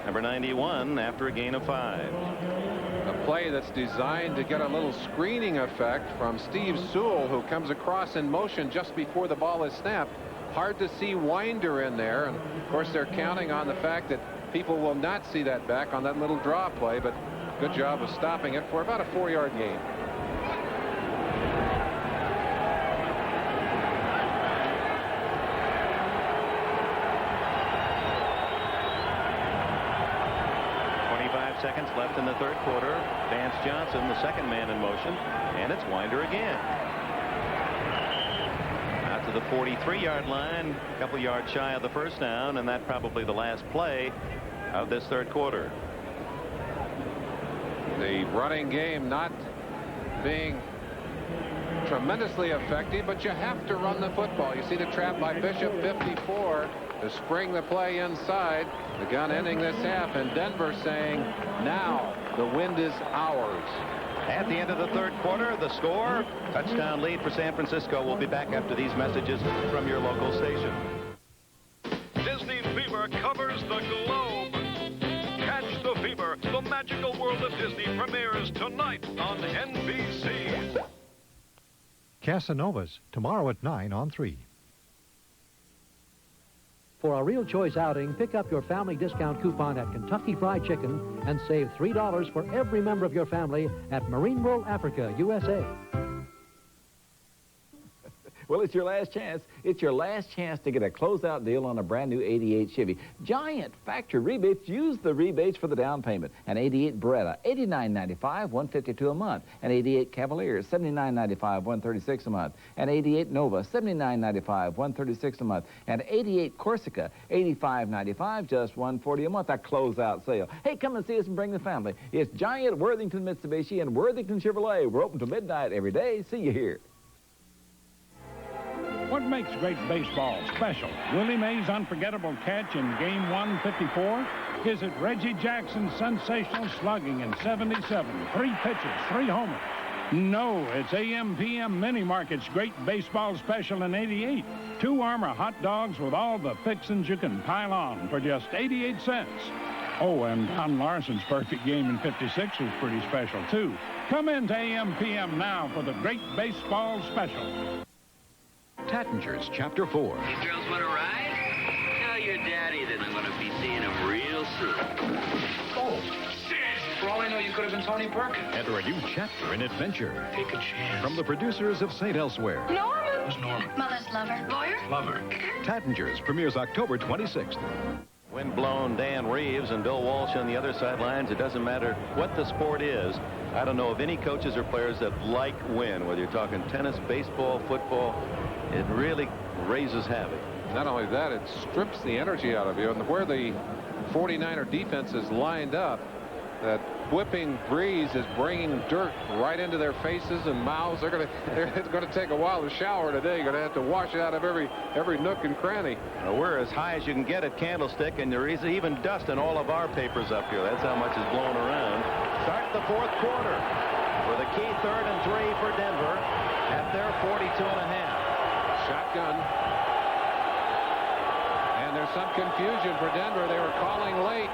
number 91, after a gain of 5.
A play that's designed to get a little screening effect from Steve Sewell, who comes across in motion just before the ball is snapped. Hard to see Winder in there, and of course they're counting on the fact that people will not see that back on that little draw play, but good job of stopping it for about a 4-yard gain.
seconds left in the third quarter. Vance Johnson, the second man in motion, and it's Winder again. Out to the 43-yard line, a couple yards shy of the first down, and that probably the last play of this third quarter.
The running game not being tremendously effective, but you have to run the football. You see the trap by Bishop, 54, to spring the play inside. The gun ending this half, and Denver saying, now the wind is ours.
At the end of the third quarter, the score, touchdown lead for San Francisco. We'll be back after these messages from your local station.
Disney Fever covers the globe. Catch the fever. The magical world of Disney premieres tonight on NBC.
Casanovas, tomorrow at 9 on 3.
For a real choice outing, pick up your family discount coupon at Kentucky Fried Chicken and save $3 for every member of your family at Marine World Africa, USA.
Well, it's your last chance. It's your last chance to get a closeout deal on a brand new 88 Chevy. Giant factory rebates. Use the rebates for the down payment. An 88 Beretta, $89.95, $152 a month. An 88 Cavalier, $79.95, $136 a month. An 88 Nova, $79.95, $136 a month. An 88 Corsica, $85.95, just $140 a month. A closeout sale. Hey, come and see us and bring the family. It's Giant Worthington Mitsubishi and Worthington Chevrolet. We're open till midnight every day. See you here.
What makes great baseball special? Willie Mays' unforgettable catch in Game 154? Is it Reggie Jackson's sensational slugging in 77? 3 pitches, 3 homers. No, it's AM/PM Mini Market's great baseball special in 88. 2 Armour hot dogs with all the fixins you can pile on for just 88 cents. Oh, and Don Larson's perfect game in 56 was pretty special, too. Come into AM/PM now for the great baseball special.
Tattinger's Chapter 4.
You girls want to ride? Tell your daddy that I'm going to be seeing him real soon.
Oh, shit! For all I know, you could have been Tony Perkins.
Enter a new chapter in adventure.
Take a chance.
From the producers of St. Elsewhere.
Norman!
Who's Norman?
Mother's lover. Lawyer?
Lover.
Tattinger's premieres October 26th.
Windblown Dan Reeves and Bill Walsh on the other sidelines. It doesn't matter what the sport is. I don't know of any coaches or players that like wind, whether you're talking tennis, baseball, football. It really raises havoc.
Not only that, it strips the energy out of you. And where the 49er defense is lined up, that whipping breeze is bringing dirt right into their faces and mouths. It's going to take a while to shower today. You're going to have to wash it out of every nook and cranny.
We're as high as you can get at Candlestick, and there is even dust in all of our papers up here. That's how much is blown around. Start the fourth quarter with a key 3rd and 3 for Denver at their 42.5.
Shotgun. And there's some confusion for Denver. They were calling late.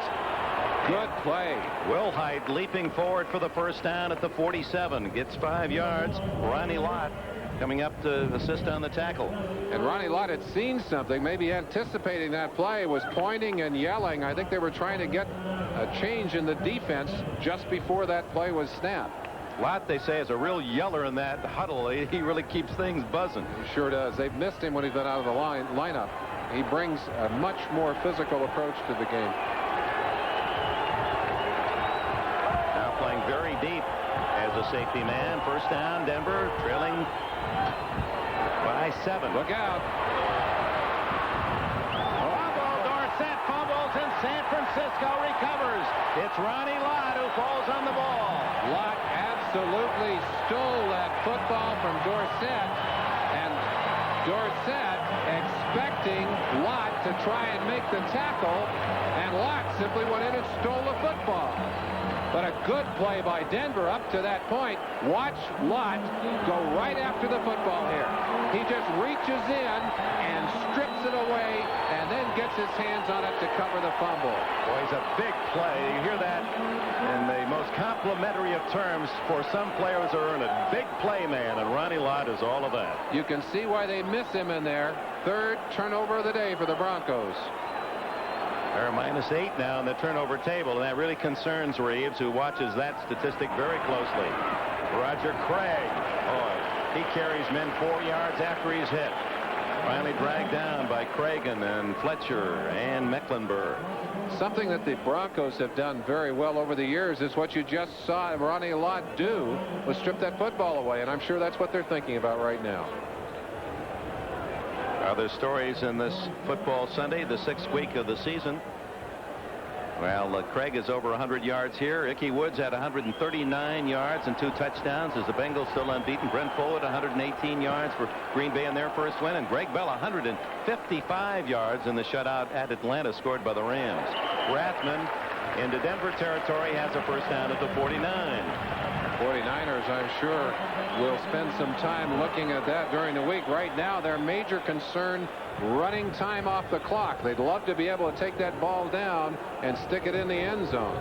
Good play.
Wilhite leaping forward for the first down at the 47. Gets 5 yards. Ronnie Lott coming up to assist on the tackle.
And Ronnie Lott had seen something, maybe anticipating that play, was pointing and yelling. I think they were trying to get a change in the defense just before that play was snapped.
Lott, they say, is a real yeller in that huddle. He really keeps things buzzing.
He sure does. They've missed him when he's been out of the lineup. He brings a much more physical approach to the game.
Now playing very deep as a safety man. First down, Denver trailing by 7.
Look out.
Dorsett fumbles and San Francisco recovers. It's Ronnie Lott who falls on the ball.
Lott absolutely stole that football from Dorsett, and Dorsett expecting Lott to try and make the tackle, and Lott simply went in and stole the football. But a good play by Denver up to that point. Watch Lott go right after the football here. He just reaches in and strips it away and then gets his hands on it to cover the fumble.
Boy, he's a big play. You hear that in the most complimentary of terms for some players who earn a big play man, and Ronnie Lott is all of that.
You can see why they miss him in there. 3rd turnover of the day for the Broncos.
They're -8 now in the turnover table, and that really concerns Reeves, who watches that statistic very closely. Roger Craig, boy, he carries men 4 yards after he's hit. Finally dragged down by Cragen and Fletcher and Mecklenburg.
something that the Broncos have done very well over the years is what you just saw Ronnie Lott do, was strip that football away, and I'm sure that's what they're thinking about right now.
Other stories in this football Sunday, the 6th week of the season. Well, Craig is over 100 yards here. Ickey Woods had 139 yards and 2 touchdowns as the Bengals still unbeaten. Brent Fullwood 118 yards for Green Bay in their first win. And Greg Bell 155 yards in the shutout at Atlanta scored by the Rams. Rathman into Denver territory has a first down at the 49.
49ers, I'm sure, will spend some time looking at that during the week. Right now, their major concern, running time off the clock. They'd love to be able to take that ball down and stick it in the end zone.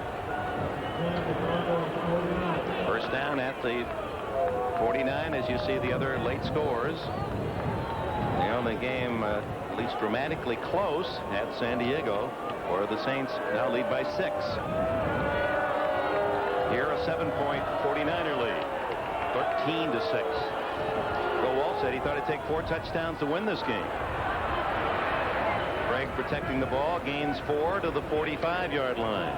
First down at the 49 as you see the other late scores. The only game at least dramatically close at San Diego, where the Saints now lead by 6. Here a 7-point 49er lead, 13-6. Bill Walsh said he thought it'd take 4 touchdowns to win this game. Craig protecting the ball, gains 4 to the 45-yard line.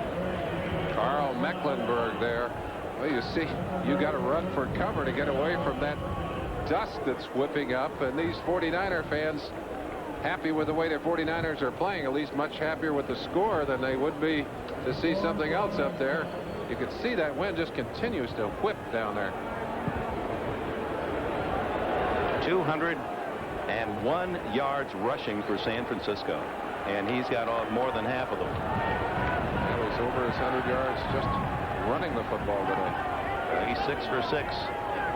Carl Mecklenburg there. Well, you see, you got to run for cover to get away from that dust that's whipping up, and these 49er fans happy with the way the 49ers are playing, at least much happier with the score than they would be to see something else up there. You can see that wind just continues to whip down there.
201 yards rushing for San Francisco, and he's got more than half of them.
That was over his 100 yards just running the football today.
He's 6 for 6.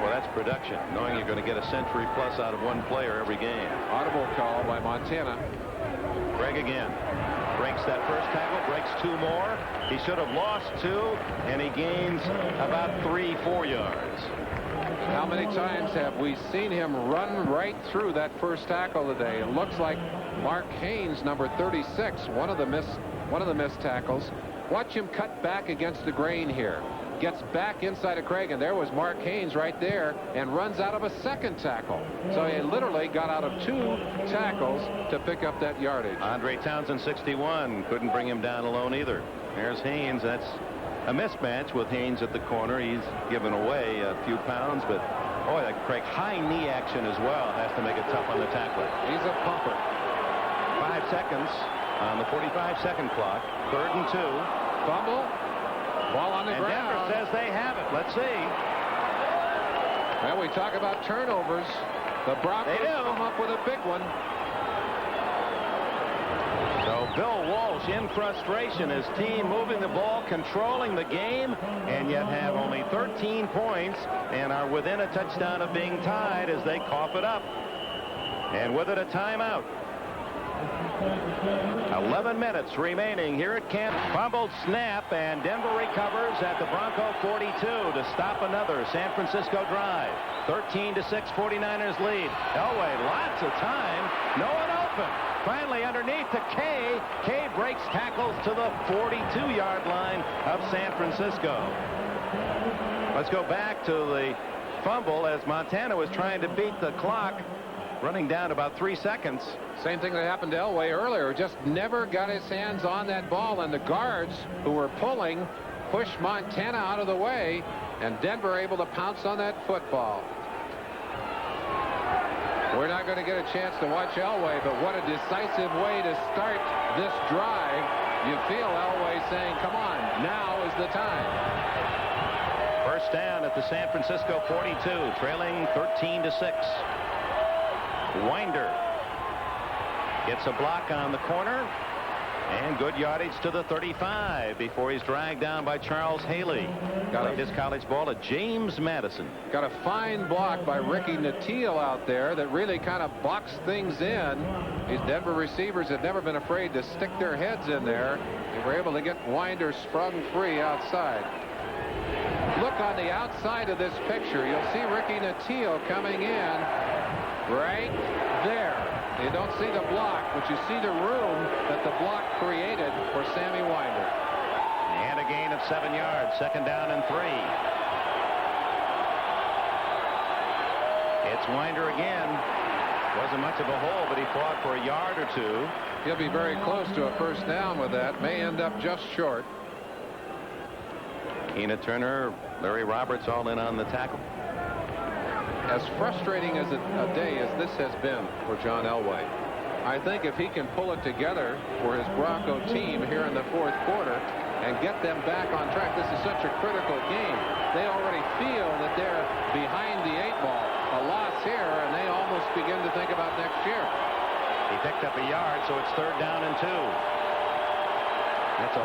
Well, that's production, knowing you're going to get a century plus out of one player every game.
Audible call by Montana.
Craig again. Breaks that first tackle, breaks 2 more. He should have lost 2, and he gains about 3-4 yards.
How many times have we seen him run right through that first tackle today? It looks like Mark Haynes, number 36, one of the missed tackles. Watch him cut back against the grain here. Gets back inside of Craig, and there was Mark Haynes right there, and runs out of a second tackle. So he literally got out of 2 tackles to pick up that yardage.
Andre Townsend, 61, couldn't bring him down alone either. There's Haynes. That's a mismatch with Haynes at the corner. He's given away a few pounds, but boy, that Craig high knee action as well has to make it tough on the tackler.
He's a pumper.
5 seconds on the 45-second clock. 3rd and 2.
Fumble. Ball on the ground.
Denver says they have it. Let's see.
Well, we talk about turnovers. The Broncos come up with a big one.
So Bill Walsh in frustration, his team moving the ball, controlling the game, and yet have only 13 points and are within a touchdown of being tied as they cough it up. And with it, a timeout. 11 minutes remaining here at Camp. Fumbled snap, and Denver recovers at the Bronco 42 to stop another San Francisco drive. 13-6, 49ers lead. Elway, lots of time. No one open. Finally underneath to Kay. Kay breaks tackles to the 42-yard line of San Francisco. Let's go back to the fumble as Montana was trying to beat the clock, running down about 3 seconds.
Same thing that happened to Elway earlier. Just never got his hands on that ball, and the guards who were pulling pushed Montana out of the way, and Denver able to pounce on that football. We're not going to get a chance to watch Elway, but what a decisive way to start this drive. You feel Elway saying, come on, now is the time.
First down at the San Francisco 42, trailing 13-6. Winder gets a block on the corner, and good yardage to the 35 before he's dragged down by Charles Haley. Played his college ball at James Madison.
Got a fine block by Ricky Nattiel out there that really kind of boxed things in. These Denver receivers have never been afraid to stick their heads in there. They were able to get Winder sprung free outside. Look on the outside of this picture. You'll see Ricky Nattiel coming in right there. You don't see the block, but you see the room that the block created for Sammy Winder.
And a gain of 7 yards. 2nd down and 3. It's Winder again. Wasn't much of a hole, but he fought for a yard or two.
He'll be very close to a first down with that. May end up just short.
Tina Turner, Larry Roberts all in on the tackle.
As frustrating as a day as this has been for John Elway, I think if he can pull it together for his Bronco team here in the fourth quarter and get them back on track, this is such a critical game. They already feel that they're behind the 8 ball. A loss here, and they almost begin to think about next year.
He picked up a yard, so it's 3rd down and 2. That's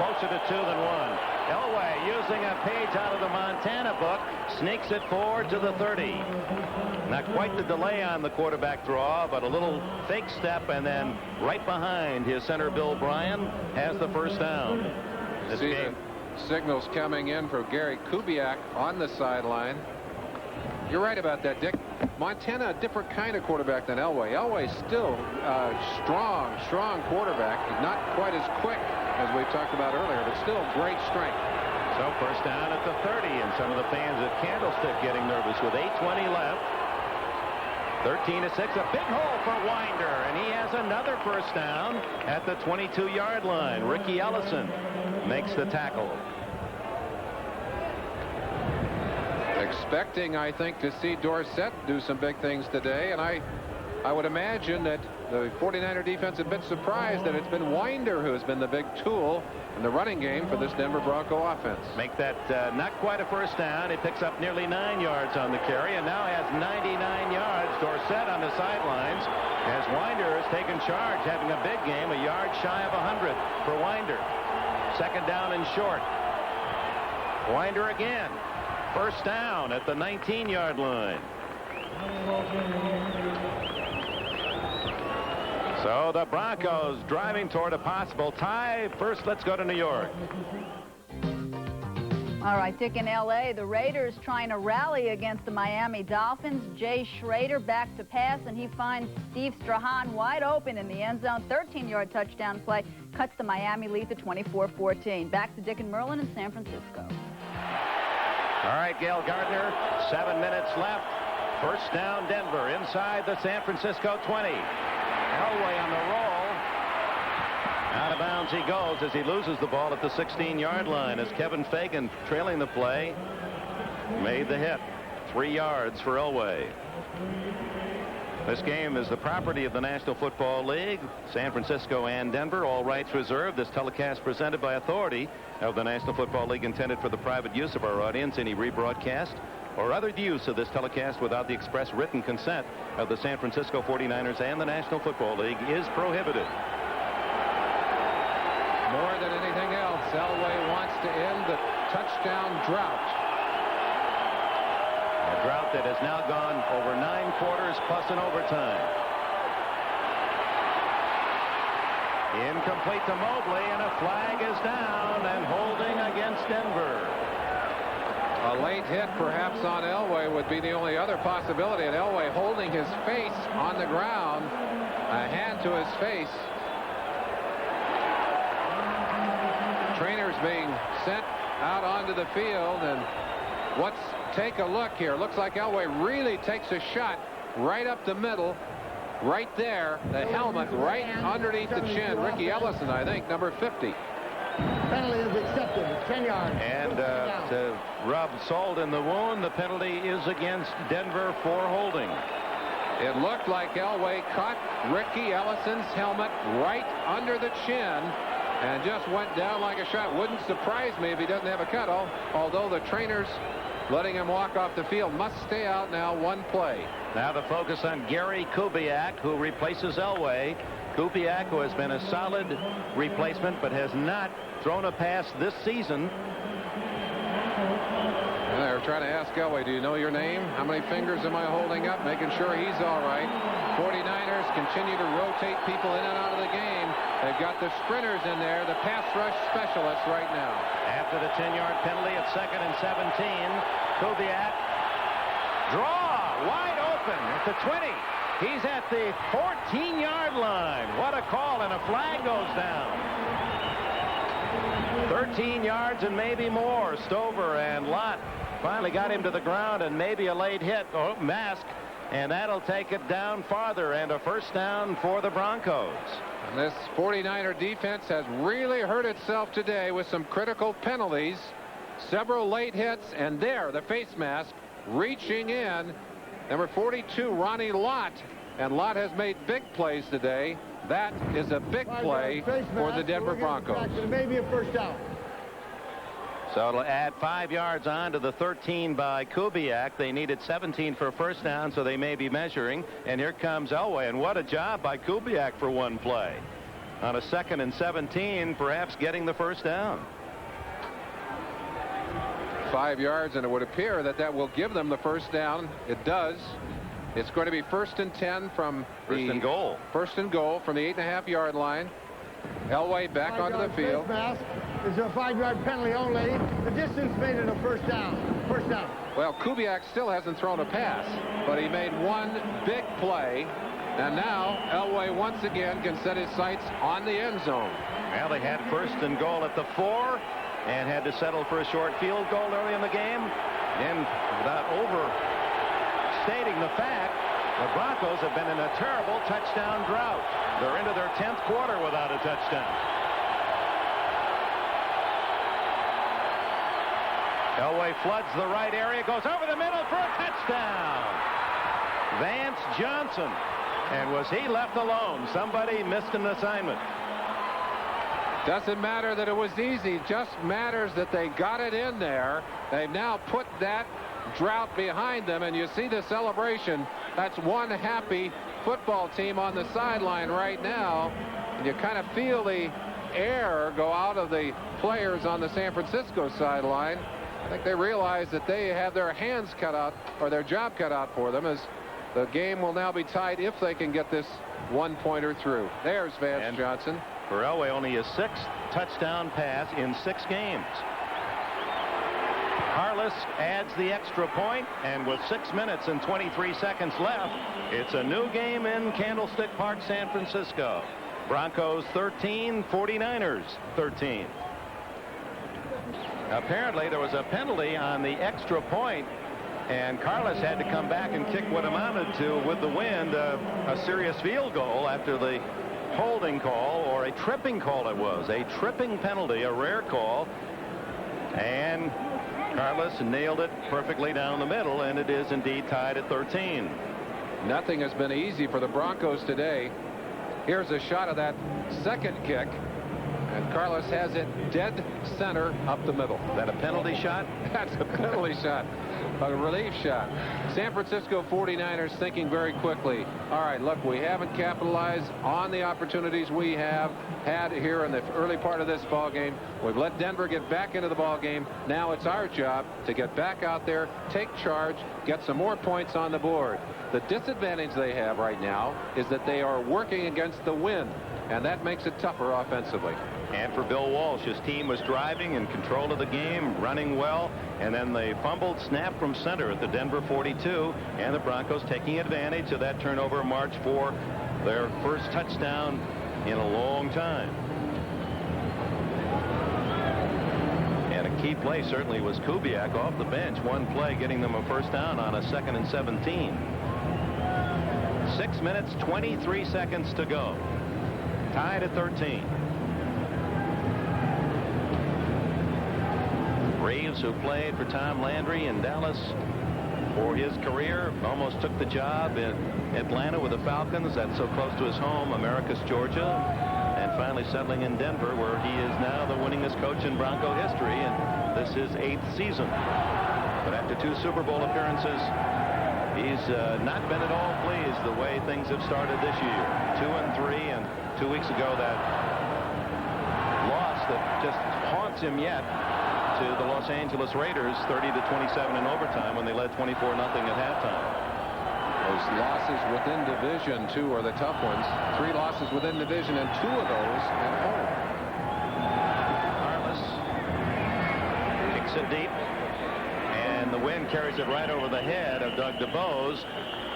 closer to 2 than 1. Elway, using a page out of the Montana book, sneaks it forward to the 30. Not quite the delay on the quarterback draw, but a little fake step, and then right behind his center, Bill Bryan, has the first down. This game.
Signals coming in for Gary Kubiak on the sideline. You're right about that, Dick. Montana, a different kind of quarterback than Elway. Elway's still strong quarterback. Not quite as quick as we talked about earlier, but still great strength.
So first down at the 30, and some of the fans at Candlestick getting nervous with 8:20 left. 13-6, a big hole for Winder, and he has another first down at the 22-yard line. Ricky Ellison makes the tackle.
Expecting, I think, to see Dorsett do some big things today, and I would imagine that the 49er defense a bit surprised that it's been Winder who has been the big tool in the running game for this Denver Bronco offense.
Make that not quite a first down. He picks up nearly 9 yards on the carry and now has 99 yards. Dorsett on the sidelines as Winder has taken charge, having a big game, a yard shy of 100 for Winder. 2nd down and short. Winder again. First down at the 19-yard line. So the Broncos driving toward a possible tie. First, let's go to New York.
All right, Dick, in L.A., the Raiders trying to rally against the Miami Dolphins. Jay Schrader back to pass, and he finds Steve Strahan wide open in the end zone. 13-yard touchdown play cuts the Miami lead to 24-14. Back to Dick and Merlin in San Francisco.
All right, Gail Gardner, 7 minutes left. First down, Denver, inside the San Francisco 20. Elway on the roll. Out of bounds he goes as he loses the ball at the 16-yard line as Kevin Fagan, trailing the play, made the hit. 3 yards for Elway. This game is the property of the National Football League. San Francisco and Denver, all rights reserved. This telecast presented by authority of the National Football League, intended for the private use of our audience. Any rebroadcast or other use of this telecast without the express written consent of the San Francisco 49ers and the National Football League is prohibited.
More than anything else, Elway wants to end the touchdown drought.
A drought that has now gone over 9 quarters plus an overtime. Incomplete to Mobley, and a flag is down and holding against Denver.
A late hit perhaps on Elway would be the only other possibility, and Elway holding his face on the ground, a hand to his face. Trainers being sent out onto the field, and take a look here. Looks like Elway really takes a shot right up the middle, right there, the helmet right underneath the chin. Ricky Ellison, I think, number 50.
Penalty is accepted. 10 yards.
And to rub salt in the wound, the penalty is against Denver for holding.
It looked like Elway caught Ricky Ellison's helmet right under the chin and just went down like a shot. Wouldn't surprise me if he doesn't have a cut, although the trainers letting him walk off the field. Must stay out now, 1 play.
Now the focus on Gary Kubiak, who replaces Elway. Kubiak, who has been a solid replacement but has not thrown a pass this season.
And they're trying to ask Elway, do you know your name? How many fingers am I holding up? Making sure he's all right. 49ers continue to rotate people in and out of the game. They've got the sprinters in there, the pass rush specialists right now.
After the 10-yard penalty at 2nd and 17, Kubiak draw wide open at the 20. He's at the 14-yard line. What a call, and a flag goes down. 13 yards and maybe more. Stover and Lott finally got him to the ground, and maybe a late hit. Oh, Mask and that'll take it down farther, and a first down for the Broncos.
And this 49er defense has really hurt itself today with some critical penalties, several late hits, and there, the face mask reaching in. Number 42, Ronnie Lott. And Lott has made big plays today. That is a big play for the Denver Broncos.
Maybe a first down.
So it'll add 5 yards on to the 13 by Kubiak. They needed 17 for a first down, so they may be measuring. And here comes Elway. And what a job by Kubiak for one play. On a 2nd and 17, perhaps getting the first down.
5 yards, and it would appear that that will give them the first down. It does. It's going to be 1st and 10 from
First and goal.
1st and goal from the 8.5-yard line. Elway back onto the field.
It's a 5-yard penalty only. The distance made it a first down. First down.
Well, Kubiak still hasn't thrown a pass, but he made one big play. And now Elway once again can set his sights on the end zone.
Well, they had 1st and goal at the 4 and had to settle for a short field goal early in the game. And without overstating the fact, the Broncos have been in a terrible touchdown drought. They're into their 10th quarter without a touchdown. Elway floods the right area, goes over the middle for a touchdown. Vance Johnson. And was he left alone? Somebody missed an assignment.
Doesn't matter that it was easy, just matters that they got it in there. They've now put that drought behind them, and you see the celebration. That's one happy football team on the sideline right now. And you kind of feel the air go out of the players on the San Francisco sideline. I think they realize that they have their hands cut out, or their job cut out for them, as the game will now be tied if they can get this one-pointer through. There's Vance Johnson.
For Elway, only his 6th touchdown pass in 6 games. Carlos adds the extra point, and with 6 minutes and 23 seconds left, it's a new game in Candlestick Park, San Francisco. Broncos 13, 49ers 13. Apparently, there was a penalty on the extra point, and Carlos had to come back and kick what amounted to, with the wind, a serious field goal after the holding call, or a tripping call it was. A tripping penalty, a rare call. And Carlos nailed it perfectly down the middle, and it is indeed tied at 13.
Nothing has been easy for the Broncos today. Here's a shot of that second kick, and Carlos has it dead center up the middle.
Is that a penalty shot?
That's a penalty shot. A relief shot. San Francisco 49ers thinking very quickly. All right, look, we haven't capitalized on the opportunities we have had here in the early part of this ball game. We've let Denver get back into the ball game. Now it's our job to get back out there, take charge, get some more points on the board. The disadvantage they have right now is that they are working against the wind, and that makes it tougher offensively.
And for Bill Walsh, his team was driving in control of the game, running well, and then they fumbled snap from center at the Denver 42, and the Broncos taking advantage of that turnover march for their first touchdown in a long time. And a key play certainly was Kubiak off the bench. One play getting them a first down on a 2nd and 17. 6 minutes, 23 seconds to go. Tied at 13. Reeves, who played for Tom Landry in Dallas for his career, almost took the job in Atlanta with the Falcons. That's so close to his home, Americus, Georgia, and finally settling in Denver, where he is now the winningest coach in Bronco history, and this is 8th season. But after 2 Super Bowl appearances, he's not been at all pleased the way things have started this year. 2-3, and 2 weeks ago that loss that just haunts him yet to the Los Angeles Raiders, 30-27 in overtime, when they led 24-0 at halftime.
Those losses within division, 2 are the tough ones. 3 losses within division, and 2 of those at home.
Carlos kicks it deep, and the wind carries it right over the head of Doug DeBose.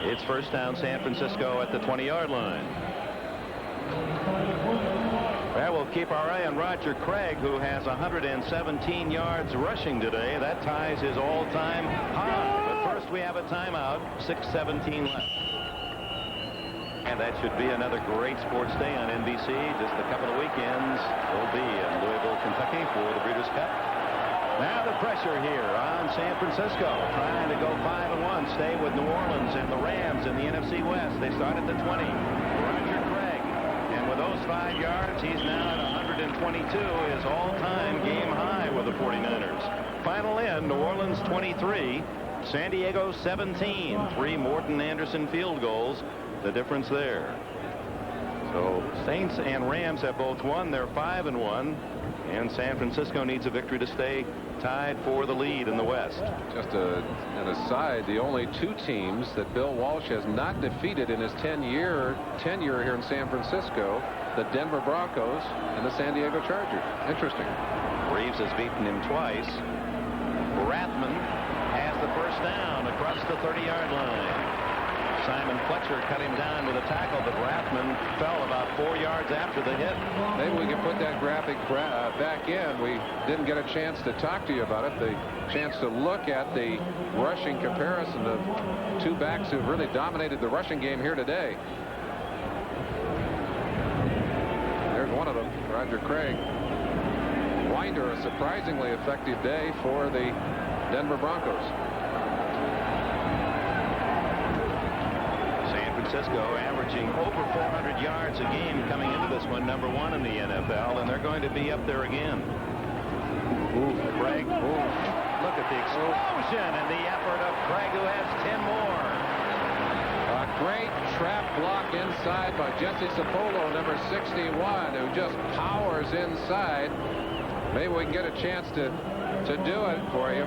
It's first down, San Francisco at the 20-yard line. Well, we'll keep our eye on Roger Craig, who has 117 yards rushing today. That ties his all-time high. But first, First, we have a timeout. 6:17 left. And that should be another great sports day on NBC. Just a couple of weekends. We'll be in Louisville, Kentucky for the Breeders' Cup. Now the pressure here on San Francisco, trying to go 5-1, stay with New Orleans and the Rams in the NFC West. They start at the 20. Roger Craig, and with those 5 yards, he's now at 122, his all-time game high with the 49ers. Final end, New Orleans 23, San Diego 17. 3 Morton Anderson field goals, the difference there. So Saints and Rams have both won. They're 5-1. And San Francisco needs a victory to stay tied for the lead in the West.
Just an aside, the only 2 teams that Bill Walsh has not defeated in his tenure here in San Francisco, the Denver Broncos and the San Diego Chargers. Interesting.
Reeves has beaten him twice. Rathman has the first down across the 30-yard line. Simon Fletcher cut him down with a tackle, but Rathman fell about 4 yards after the hit.
Maybe we can put that graphic back in. We didn't get a chance to talk to you about it. The chance to look at the rushing comparison of 2 backs who've really dominated the rushing game here today. There's one of them, Roger Craig. Winder, a surprisingly effective day for the Denver Broncos.
Francisco averaging over 400 yards a game coming into this one, number 1 in the NFL, and they're going to be up there again. Craig, look at the explosion and the effort of Craig, who has 10 more.
A great trap block inside by Jesse Sapolo, number 61, who just powers inside. Maybe we can get a chance to do it for you.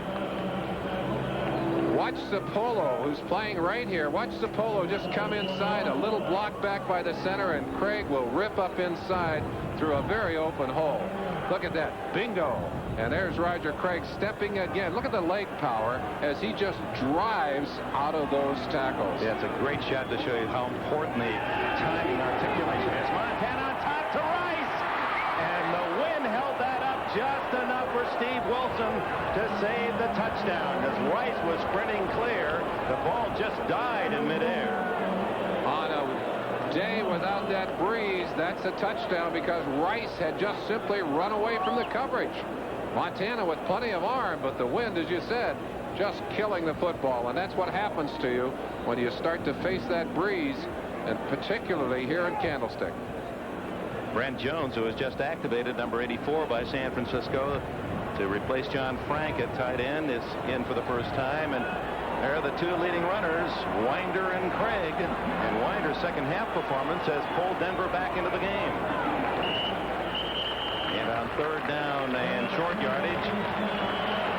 Watch Sapolo, who's playing right here. Watch Sapolo just come inside, a little block back by the center, and Craig will rip up inside through a very open hole. Look at that. Bingo. And there's Roger Craig stepping again. Look at the leg power as he just drives out of those tackles.
Yeah, it's a great shot to show you how important the timing articulation is. Montana on top to Rice. And the wind held that up just enough for Steve Wilson to save the touchdown. As Rice was sprinting clear, the ball just died in midair.
On a day without that breeze, that's a touchdown because Rice had just simply run away from the coverage. Montana with plenty of arm, but the wind, as you said, just killing the football. And that's what happens to you when you start to face that breeze, and particularly here in Candlestick.
Brent Jones, who was just activated, number 84 by San Francisco, to replace John Frank at tight end, is in for the first time. And there are the 2 leading runners, Winder and Craig. And Winder's second half performance has pulled Denver back into the game. And on 3rd down and short yardage,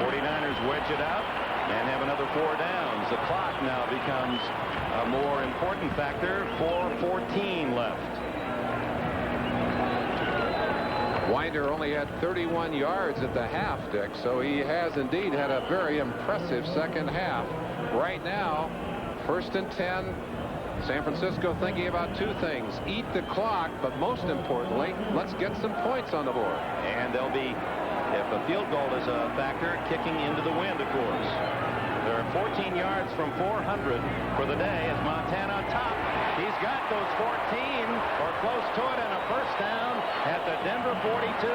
49ers wedge it out and have another 4 downs. The clock now becomes a more important factor. 4:14 left.
Winder only had 31 yards at the half, Dick, so he has indeed had a very impressive second half. Right now, 1st and 10. San Francisco thinking about 2 things. Eat the clock, but most importantly, let's get some points on the board.
And they'll be, if a field goal is a factor, kicking into the wind, of course. They're 14 yards from 400 for the day as Montana on top. He's got those 14 or close to it, and a first down at the Denver 42.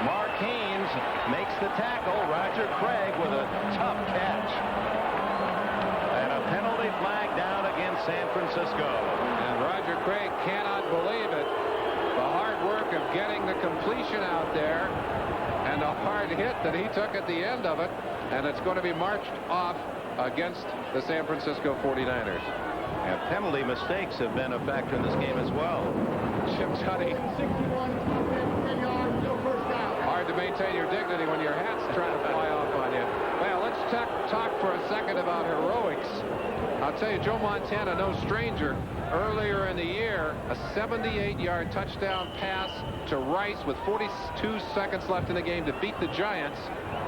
Mark Haynes makes the tackle. Roger Craig with a tough catch. And a penalty flag down against San Francisco.
And Roger Craig cannot believe it. The hard work of getting the completion out there and a hard hit that he took at the end of it. And it's going to be marched off against the San Francisco 49ers.
And penalty mistakes have been a factor in this game as well.
Chip Tutty.
61, 10 yards, no first down.
Hard to maintain your dignity when your hat's trying to fly off on you. Well, let's talk for a second about heroics. I'll tell you, Joe Montana, no stranger. Earlier in the year, a 78-yard touchdown pass to Rice with 42 seconds left in the game to beat the Giants.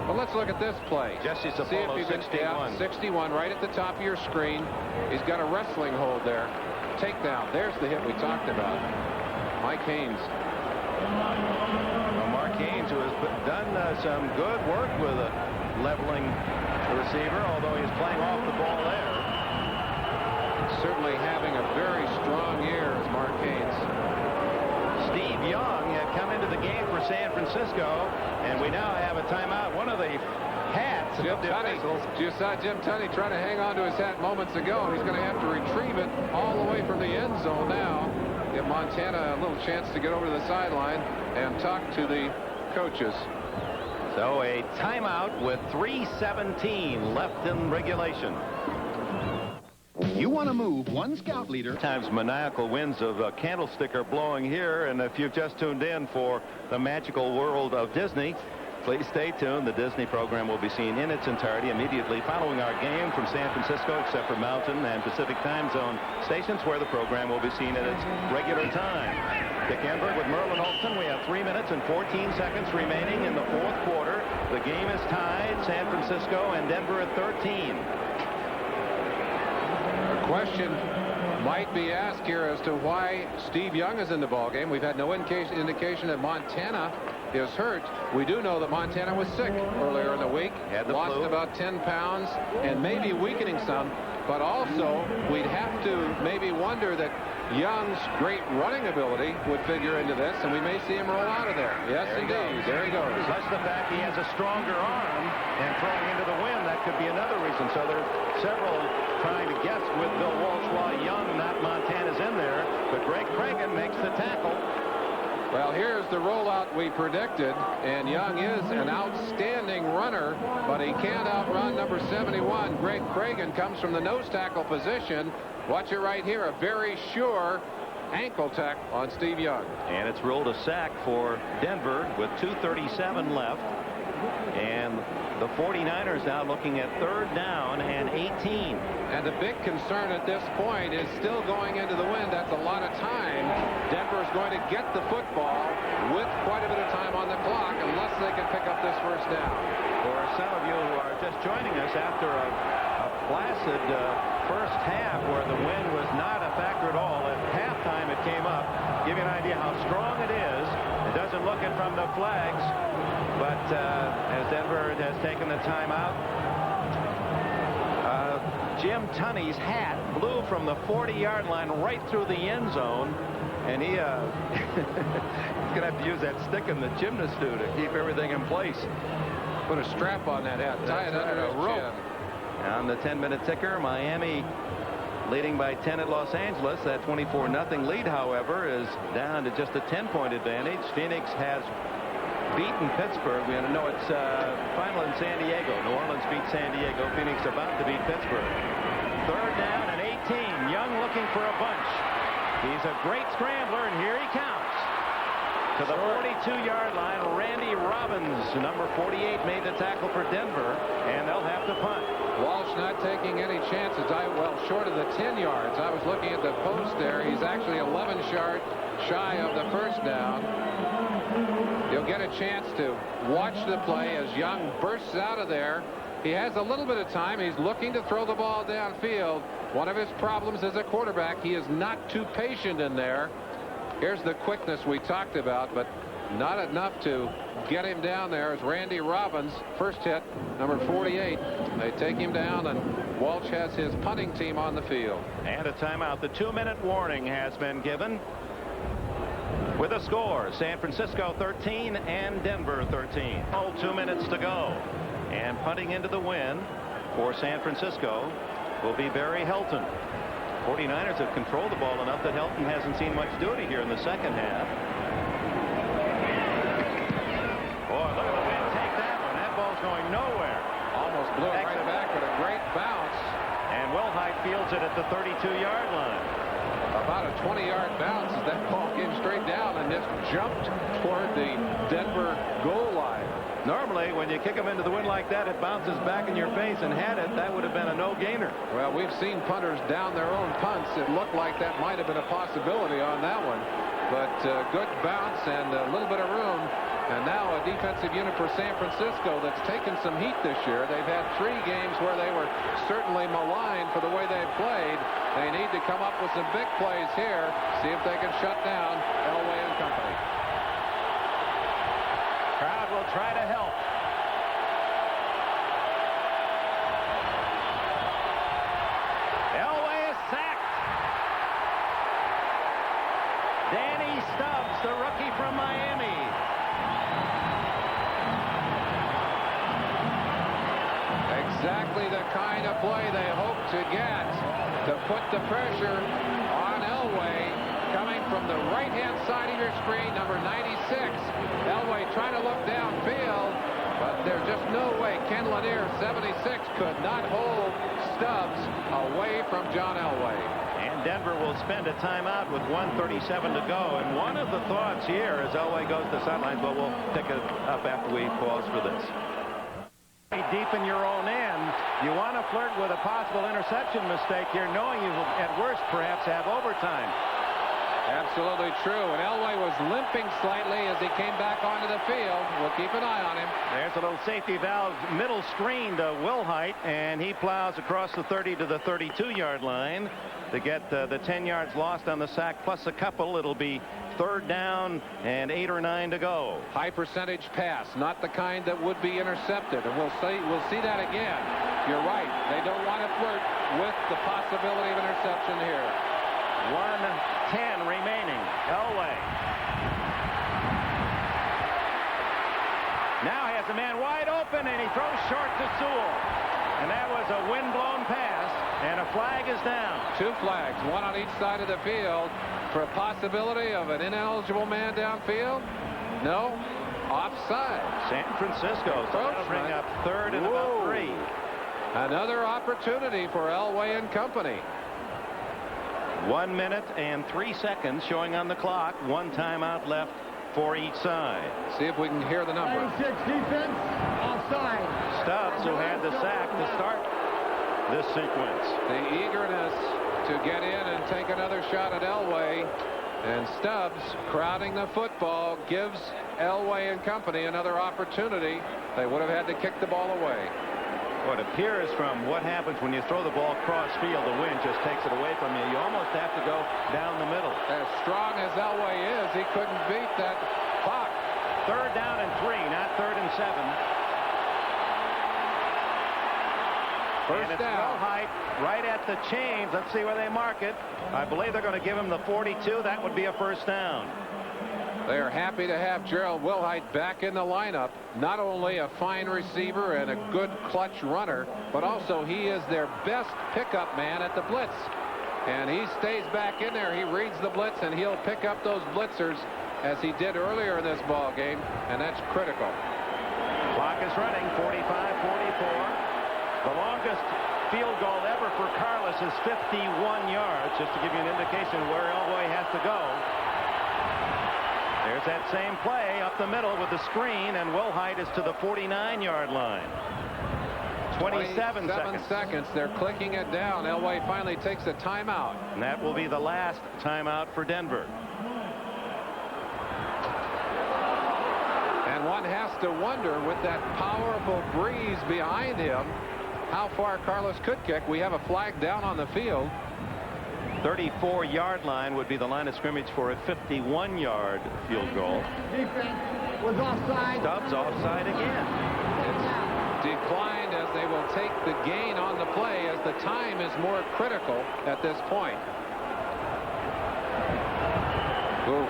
But let's look at this play.
Jesse Sapolo, 61.
61, right at the top of your screen. He's got a wrestling hold there. Takedown. There's the hit we talked about. Mike Haynes.
Well, Mark Haynes, who has done some good work with a leveling the receiver, although he's playing off the ball there.
Certainly having a very strong year as Mark Haynes.
Steve Young had come into the game for San Francisco, and we now have a timeout. One of the hats of the officials.
You saw Jim Tunney trying to hang on to his hat moments ago. He's going to have to retrieve it all the way from the end zone now. Give Montana a little chance to get over to the sideline and talk to the coaches.
So a timeout with 3:17 left in regulation.
You want to move one scout leader.
Times maniacal winds of a candlestick are blowing here, and if you've just tuned in for the magical world of Disney, please stay tuned. The Disney program will be seen in its entirety immediately following our game from San Francisco, except for Mountain and Pacific time zone stations, where the program will be seen at its regular time. Dick Enberg with Merlin Olsen. We have 3 minutes and 14 seconds remaining in the fourth quarter. The game is tied, San Francisco and Denver at 13.
A question might be asked here as to why Steve Young is in the ballgame. We've had no indication that Montana is hurt. We do know that Montana was sick earlier in the week. Lost about 10 pounds and maybe weakening some. But also, we'd have to maybe wonder that Young's great running ability would figure into this, and we may see him roll out of there. Yes, indeed. There he goes.
Plus the fact he has a stronger arm, and throwing into the wind, that could be another reason. So there are several trying to guess with Bill Walsh why Young, not Montana's in there. But Greg Cragen makes the tackle.
Well, here's the rollout we predicted, and Young is an outstanding runner, but he can't outrun number 71. Greg Cragen comes from the nose tackle position. Watch it right here, a very sure ankle tack on Steve Young.
And it's ruled a sack for Denver with 2:37 left. And the 49ers now looking at 3rd down and 18.
And the big concern at this point is still going into the wind. That's a lot of time. Denver is going to get the football with quite a bit of time on the clock unless they can pick up this first down.
For some of you who are just joining us after a placid first half where the wind was not a factor at all, at halftime it came up. Give you an idea how strong it is. It doesn't look it from the flags. But as Denver has taken the timeout, Jim Tunney's hat blew from the 40-yard line right through the end zone. And he's going to have to use that stick in the gymnast to keep everything in place.
Put a strap on that hat. Tie it under a rope.
On the 10-minute ticker, Miami leading by 10 at Los Angeles. That 24-0 lead, however, is down to just a 10-point advantage. Phoenix has beaten Pittsburgh. We know it's final in San Diego. New Orleans beat San Diego. Phoenix about to beat Pittsburgh. 3rd down and 18. Young looking for a bunch. He's a great scrambler, and here he counts. To the 42-yard line, Randy Robbins, number 48, made the tackle for Denver, and they'll have to punt.
Walsh not taking any chances. Well, short of the 10 yards. I was looking at the post there. He's actually 11 yards shy of the first down. You'll get a chance to watch the play as Young bursts out of there. He has a little bit of time. He's looking to throw the ball downfield. One of his problems as a quarterback, he is not too patient in there. Here's the quickness we talked about, but not enough to get him down there as Randy Robbins, first hit, number 48. They take him down, and Walsh has his punting team on the field.
And a timeout. The 2-minute warning has been given. With a score, San Francisco 13 and Denver 13. All 2 minutes to go. And punting into the wind for San Francisco will be Barry Helton. 49ers have controlled the ball enough that Helton hasn't seen much duty here in the second half. Boy, look at the wind take that one. That ball's going nowhere.
Almost blew it right back with a great bounce.
And Wilhite fields it at the 32-yard line.
About a 20-yard bounce as that ball came straight down and just jumped toward the Denver goal line.
Normally, when you kick them into the wind like that, it bounces back in your face, and had it, that would have been a no-gainer.
Well, we've seen punters down their own punts. It looked like that might have been a possibility on that one. But good bounce and a little bit of room. And now a defensive unit for San Francisco that's taken some heat this year. They've had 3 games where they were certainly maligned for the way they've played. They need to come up with some big plays here. See if they can shut down Elway and company.
Crowd will try to help.
kind of play they hope to get to put the pressure on Elway. Coming from the right-hand side of your screen, number 96. Elway trying to look downfield, but there's just no way. Ken Lanier, 76, could not hold Stubbs away from John Elway.
And Denver will spend a timeout with 1:37 to go. And one of the thoughts here as Elway goes to the sidelines, but we'll pick it up after we pause for this. Deep in your own end, you want to flirt with a possible interception mistake here, knowing you will, at worst, perhaps have overtime.
Absolutely true. And Elway was limping slightly as he came back onto the field. We'll keep an eye on him.
There's a little safety valve middle screen to Wilhite, and he plows across the 30 to the 32-yard line to get the 10 yards lost on the sack, plus a couple. It'll be 3rd down and 8 or 9 to go.
High percentage pass, not the kind that would be intercepted. And we'll see that again. You're right. They don't want to flirt with the possibility of interception here.
1:10 remaining. Elway now has a man wide open, and he throws short to Sewell. And that was a windblown pass, and a flag is down.
2 flags, one on each side of the field for a possibility of an ineligible man downfield. No, offside.
San Francisco, so that'll bring up 3rd and about 3.
Another opportunity for Elway and company.
1 minute and 3 seconds showing on the clock. 1 timeout left for each side.
See if we can hear the number.
96 defense, offside.
Stubbs, who had the sack to start this sequence.
The eagerness to get in and take another shot at Elway. And Stubbs, crowding the football, gives Elway and company another opportunity. They would have had to kick the ball away.
Well, it appears from what happens when you throw the ball cross field, the wind just takes it away from you. You almost have to go down the middle.
As strong as Elway is, he couldn't beat that clock.
3rd down and 3, not 3rd and 7.
First down.
Wilhite right at the chains. Let's see where they mark it. I believe they're going to give him the 42. That would be a first down.
They are happy to have Gerald Wilhite back in the lineup. Not only a fine receiver and a good clutch runner, but also he is their best pickup man at the blitz. And he stays back in there. He reads the blitz, and he'll pick up those blitzers as he did earlier in this ball game, and that's critical.
Clock is running, 45-44. The longest field goal ever for Carlos is 51 yards, just to give you an indication where Elway has to go. There's that same play up the middle with the screen, and Wilhite is to the 49-yard line. 27 seconds.
They're clicking it down. Elway finally takes a timeout.
And that will be the last timeout for Denver.
And one has to wonder, with that powerful breeze behind him, how far Carlos could kick. We have a flag down on the field.
34-yard line would be the line of scrimmage for a 51-yard field goal.
Defense was offside.
Stubbs offside again.
It's declined as they will take the gain on the play as the time is more critical at this point. Oof.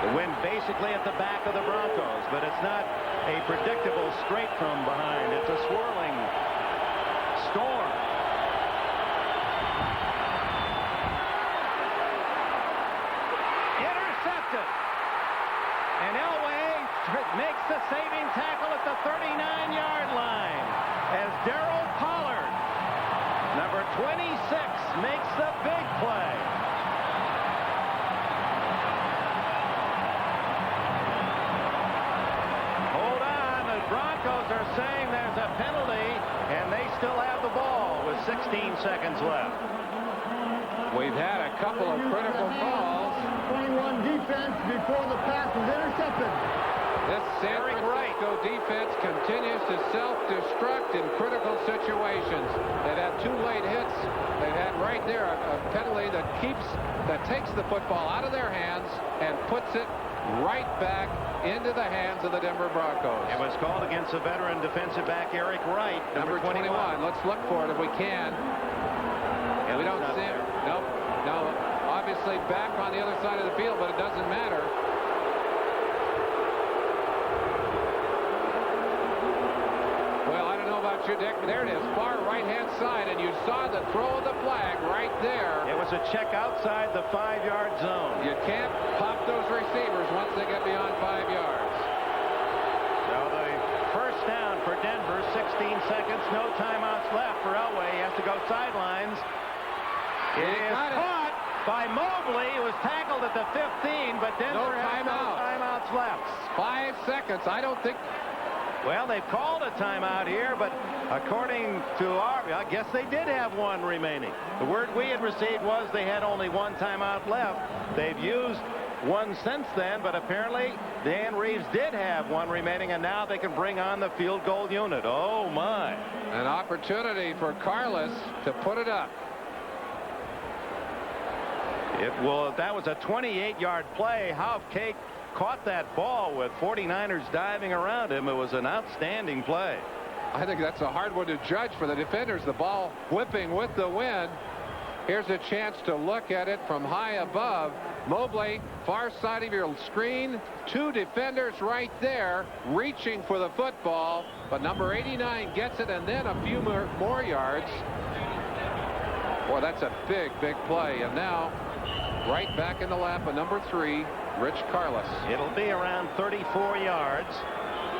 The wind basically at the back of the Broncos, but it's not a predictable straight from behind. It's a swirling storm. Intercepted. And Elway makes the saving tackle at the 39-yard line as Darryl Pollard, number 26, makes the big play. Hold on, the Broncos are saying there's a penalty, and they still have the ball with 16 seconds left.
We've had a couple of critical calls.
21 defense before the pass was intercepted.
This San Francisco defense continues to self-destruct in critical situations. They've had 2 late hits. They've had right there a penalty that takes the football out of their hands and puts it right back into the hands of the Denver Broncos.
It was called against the veteran defensive back Eric Wright, number 21.
Let's look for it if we can.
Yeah,
we don't see it. Nope. No. Obviously back on the other side of the field, but it doesn't matter. Well, I don't know about don't you, Dick? There it is, far right-hand side, and you saw the throw of the flag right there.
It was a check outside the 5-yard zone.
You can't pop those receivers once they get beyond 5 yards.
So the first down for Denver, 16 seconds, no timeouts left for Elway. He has to go sidelines. It is caught by Mobley, who was tackled at the 15, but Denver has no timeouts left.
5 seconds. I don't think...
Well, they've called a timeout here, but according to I guess they did have one remaining. The word we had received was they had only one timeout left. They've used one since then, but apparently Dan Reeves did have one remaining, and now they can bring on the field goal unit. Oh, my.
An opportunity for Carlos to put it up.
That was a 28-yard play. How Cake caught that ball with 49ers diving around him. It was an outstanding play.
I think that's a hard one to judge for the defenders. The ball whipping with the wind. Here's a chance to look at it from high above. Mobley, far side of your screen. 2 defenders right there reaching for the football. But number 89 gets it, and then a few more yards. Boy, that's a big, big play. And now right back in the lap of number 3, Rich Carlos.
It'll be around 34 yards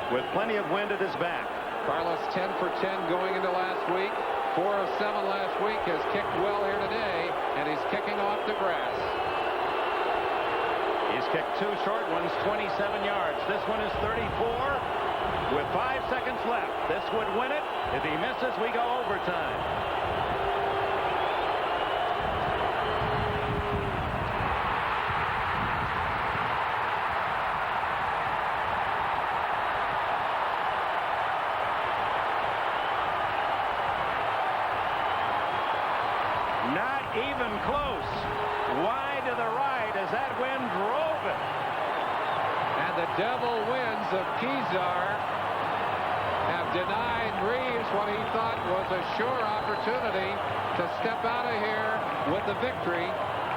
with plenty of wind at his back.
Carlos 10 for 10 going into last week. 4 of 7 last week. Has kicked well here today, and he's kicking off the grass.
He's kicked 2 short ones, 27 yards. This one is 34 with 5 seconds left. This would win it. If he misses, we go overtime. Even close. Wide to the right as that wind drove it.
And the devil winds of Kezar have denied Reeves what he thought was a sure opportunity to step out of here with the victory.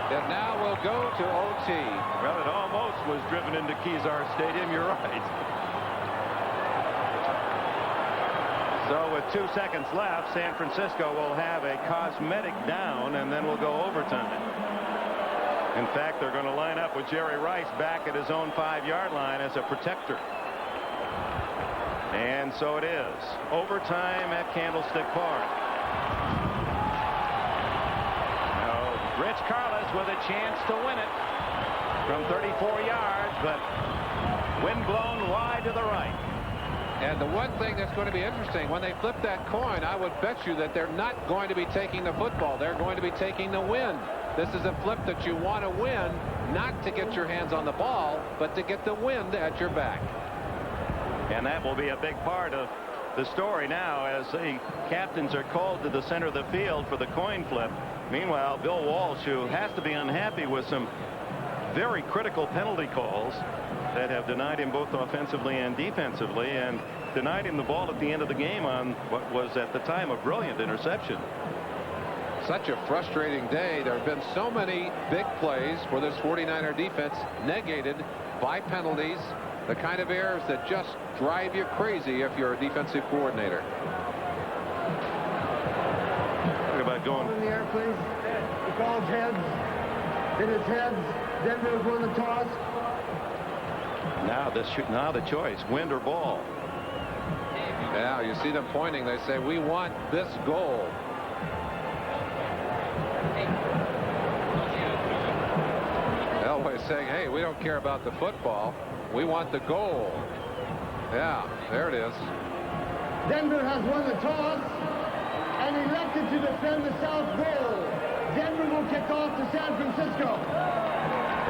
It now will go to OT.
Well, it almost was driven into Kezar Stadium. You're right. So with 2 seconds left, San Francisco will have a cosmetic down, and then we'll go overtime. In fact, they're going to line up with Jerry Rice back at his own 5-yard line as a protector. And so it is. Overtime at Candlestick Park. Now, Rich Carlos with a chance to win it from 34 yards, but wind blown wide to the right.
And the one thing that's going to be interesting, when they flip that coin, I would bet you that they're not going to be taking the football. They're going to be taking the wind. This is a flip that you want to win, not to get your hands on the ball, but to get the wind at your back.
And that will be a big part of the story now as the captains are called to the center of the field for the coin flip. Meanwhile, Bill Walsh, who has to be unhappy with some very critical penalty calls that have denied him both offensively and defensively, and denied him the ball at the end of the game on what was at the time a brilliant interception.
Such a frustrating day. There have been so many big plays for this 49er defense negated by penalties, the kind of errors that just drive you crazy if you're a defensive coordinator.
Talk about going
in the air, please. He calls heads. It is heads. Denver won the toss.
Now the choice, wind or ball.
Yeah, you see them pointing. They say, we want this goal. Elway's saying, hey, we don't care about the football. We want the goal. Yeah, there it is.
Denver has won the toss and elected to defend the south goal. Denver will kick off to San Francisco.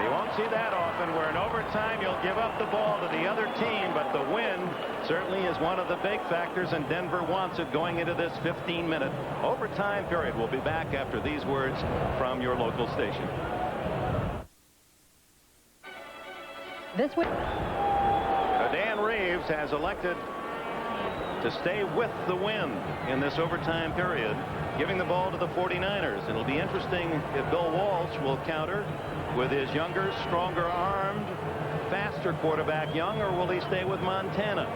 You won't see that often, where in overtime you'll give up the ball to the other team, but the wind certainly is one of the big factors, and Denver wants it going into this 15-minute overtime period. We'll be back after these words from your local station.
This week,
Dan Reeves has elected to stay with the wind in this overtime period, giving the ball to the 49ers. It'll be interesting if Bill Walsh will counter with his younger, stronger armed, faster quarterback Young, or will he stay with Montana?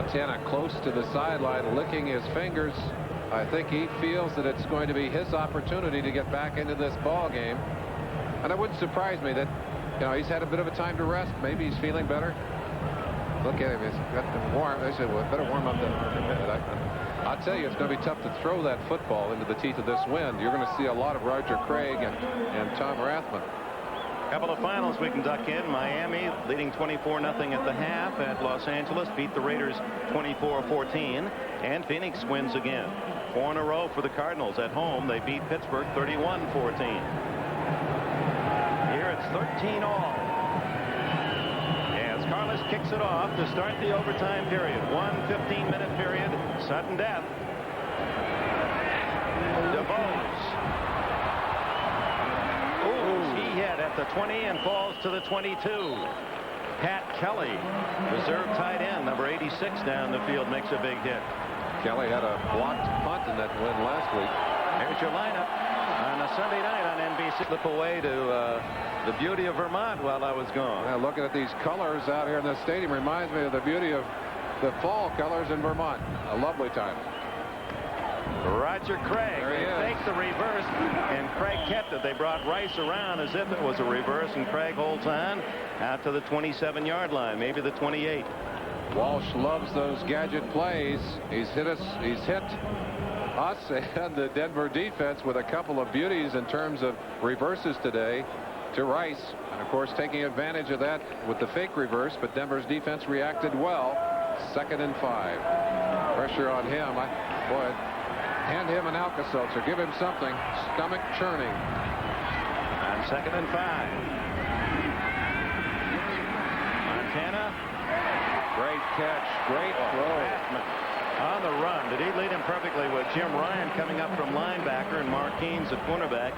Montana close to the sideline, licking his fingers. I think he feels that it's going to be his opportunity to get back into this ball game. And it wouldn't surprise me that, he's had a bit of a time to rest. Maybe he's feeling better. Look at him. He's got them warm. They said, well, better warm up that arm a minute. I'll tell you, it's going to be tough to throw that football into the teeth of this wind. You're going to see a lot of Roger Craig and Tom Rathman.
Couple of finals we can duck in. Miami leading 24-0 at the half at Los Angeles. Beat the Raiders 24-14. And Phoenix wins again. 4 in a row for the Cardinals at home. They beat Pittsburgh 31-14. Here it's 13-all. As Carlos kicks it off to start the overtime period. 1 15-minute period. Sudden death. DeVos. He hit at the 20 and falls to the 22. Pat Kelly, reserve tight end, number 86 down the field, makes a big hit.
Kelly had a blocked punt in that win last week.
Here's your lineup on a Sunday night on NBC. Slip away to the beauty of Vermont while I was gone.
Now, looking at these colors out here in the stadium reminds me of the beauty of the fall colors in Vermont. A lovely time.
Roger Craig. They faked the reverse, and Craig kept it. They brought Rice around as if it was a reverse, and Craig holds on out to the 27-yard line, maybe the 28.
Walsh loves those gadget plays. He's hit us and the Denver defense with a couple of beauties in terms of reverses today to Rice, and of course taking advantage of that with the fake reverse, but Denver's defense reacted well. 2nd and 5. Pressure on him. Hand him an Alka-Seltzer. Give him something. Stomach churning.
On 2nd and 5. Montana.
Great catch. Great throw.
On the run. Did he lead him perfectly with Jim Ryan coming up from linebacker and Mark Haynes at cornerback.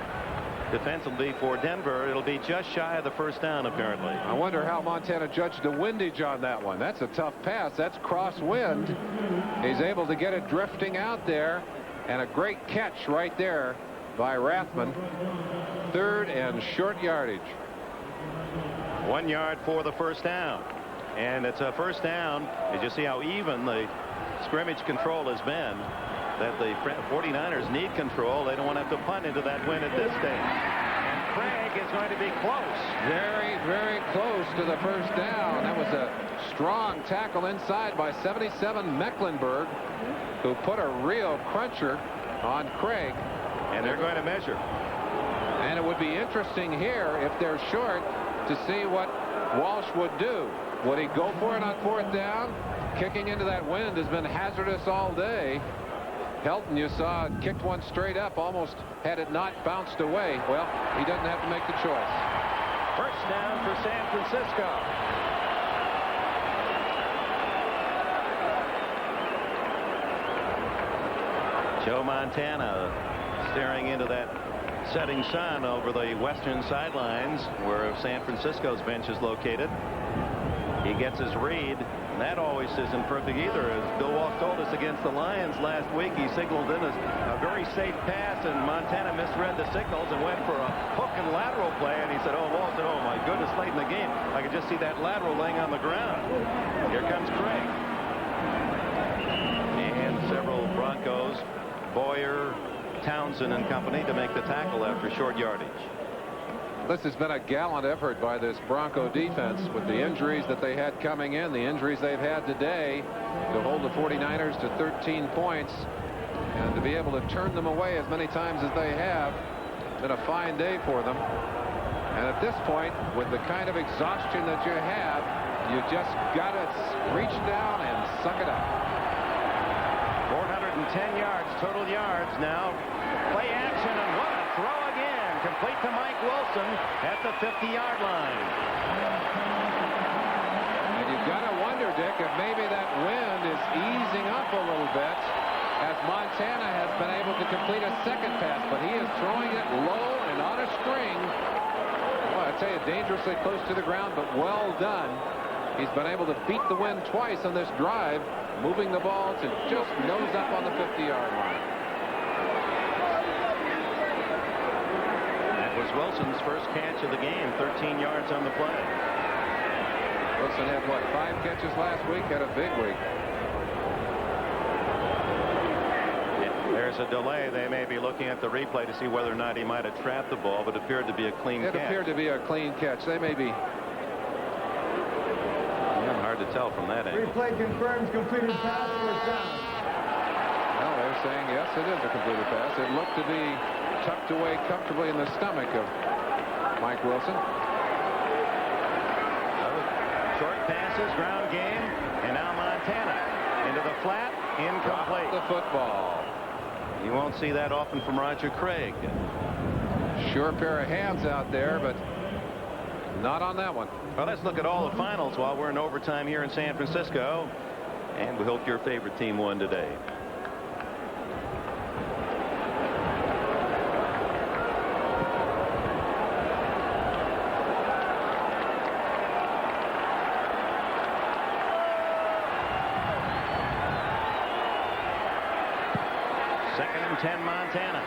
Defensively for Denver, it'll be just shy of the first down, apparently.
I wonder how Montana judged the windage on that one. That's a tough pass. That's crosswind. He's able to get it drifting out there. And a great catch right there by Rathman. 3rd and short yardage.
1 yard for the first down. And it's a first down. Did you see how even the scrimmage control has been? That the 49ers need control. They don't want to have to punt into that win at this stage. And Craig is going to be close.
Very, very close to the first down. That was a strong tackle inside by 77 Mecklenburg, who put a real cruncher on Craig.
And they're going to measure.
And it would be interesting here, if they're short, to see what Walsh would do. Would he go for it on 4th down? Kicking into that wind has been hazardous all day. Helton, you saw, kicked one straight up, almost had it not bounced away. Well, he doesn't have to make the choice.
First down for San Francisco. Joe Montana staring into that setting sun over the western sidelines where San Francisco's bench is located. He gets his read. That always isn't perfect either. As Bill Walsh told us against the Lions last week, he signaled in a very safe pass, and Montana misread the signals and went for a hook and lateral play. And he said, Walsh said, oh my goodness, late in the game, I could just see that lateral laying on the ground. Here comes Craig. And several Broncos, Boyer, Townsend and company to make the tackle after short yardage.
This has been a gallant effort by this Bronco defense with the injuries that they had coming in, the injuries they've had today, to hold the 49ers to 13 points and to be able to turn them away as many times as they have. It's been a fine day for them. And at this point, with the kind of exhaustion that you have, you just got to reach down and suck it up.
410 yards, total yards now. Play action, and what a throw again. Complete to Mike Wilson at the 50-yard line.
And you've got to wonder, Dick, if maybe that wind is easing up a little bit as Montana has been able to complete a second pass, but he is throwing it low and on a string. Well, I tell you, dangerously close to the ground, but well done. He's been able to beat the wind twice on this drive, moving the ball to just nose up on the 50-yard line.
That was Wilson's first catch of the game, 13 yards on the play.
Wilson had, what, 5 catches last week? Had a big week.
there's a delay. They may be looking at the replay to see whether or not he might have trapped the ball, but it appeared to be a clean catch.
It appeared to be a clean catch. They may be.
Yeah, hard to tell from that angle.
Replay confirms completed pass for a sound.
Well, they're saying yes, it is a completed pass. It looked to be tucked away comfortably in the stomach of Mike Wilson.
Short passes, ground game, and now Montana into the flat, incomplete.
The football.
You won't see that often from Roger Craig.
Sure pair of hands out there, but not on that one.
Well, let's look at all the finals while we're in overtime here in San Francisco. And we hope your favorite team won today. Second and 10, Montana.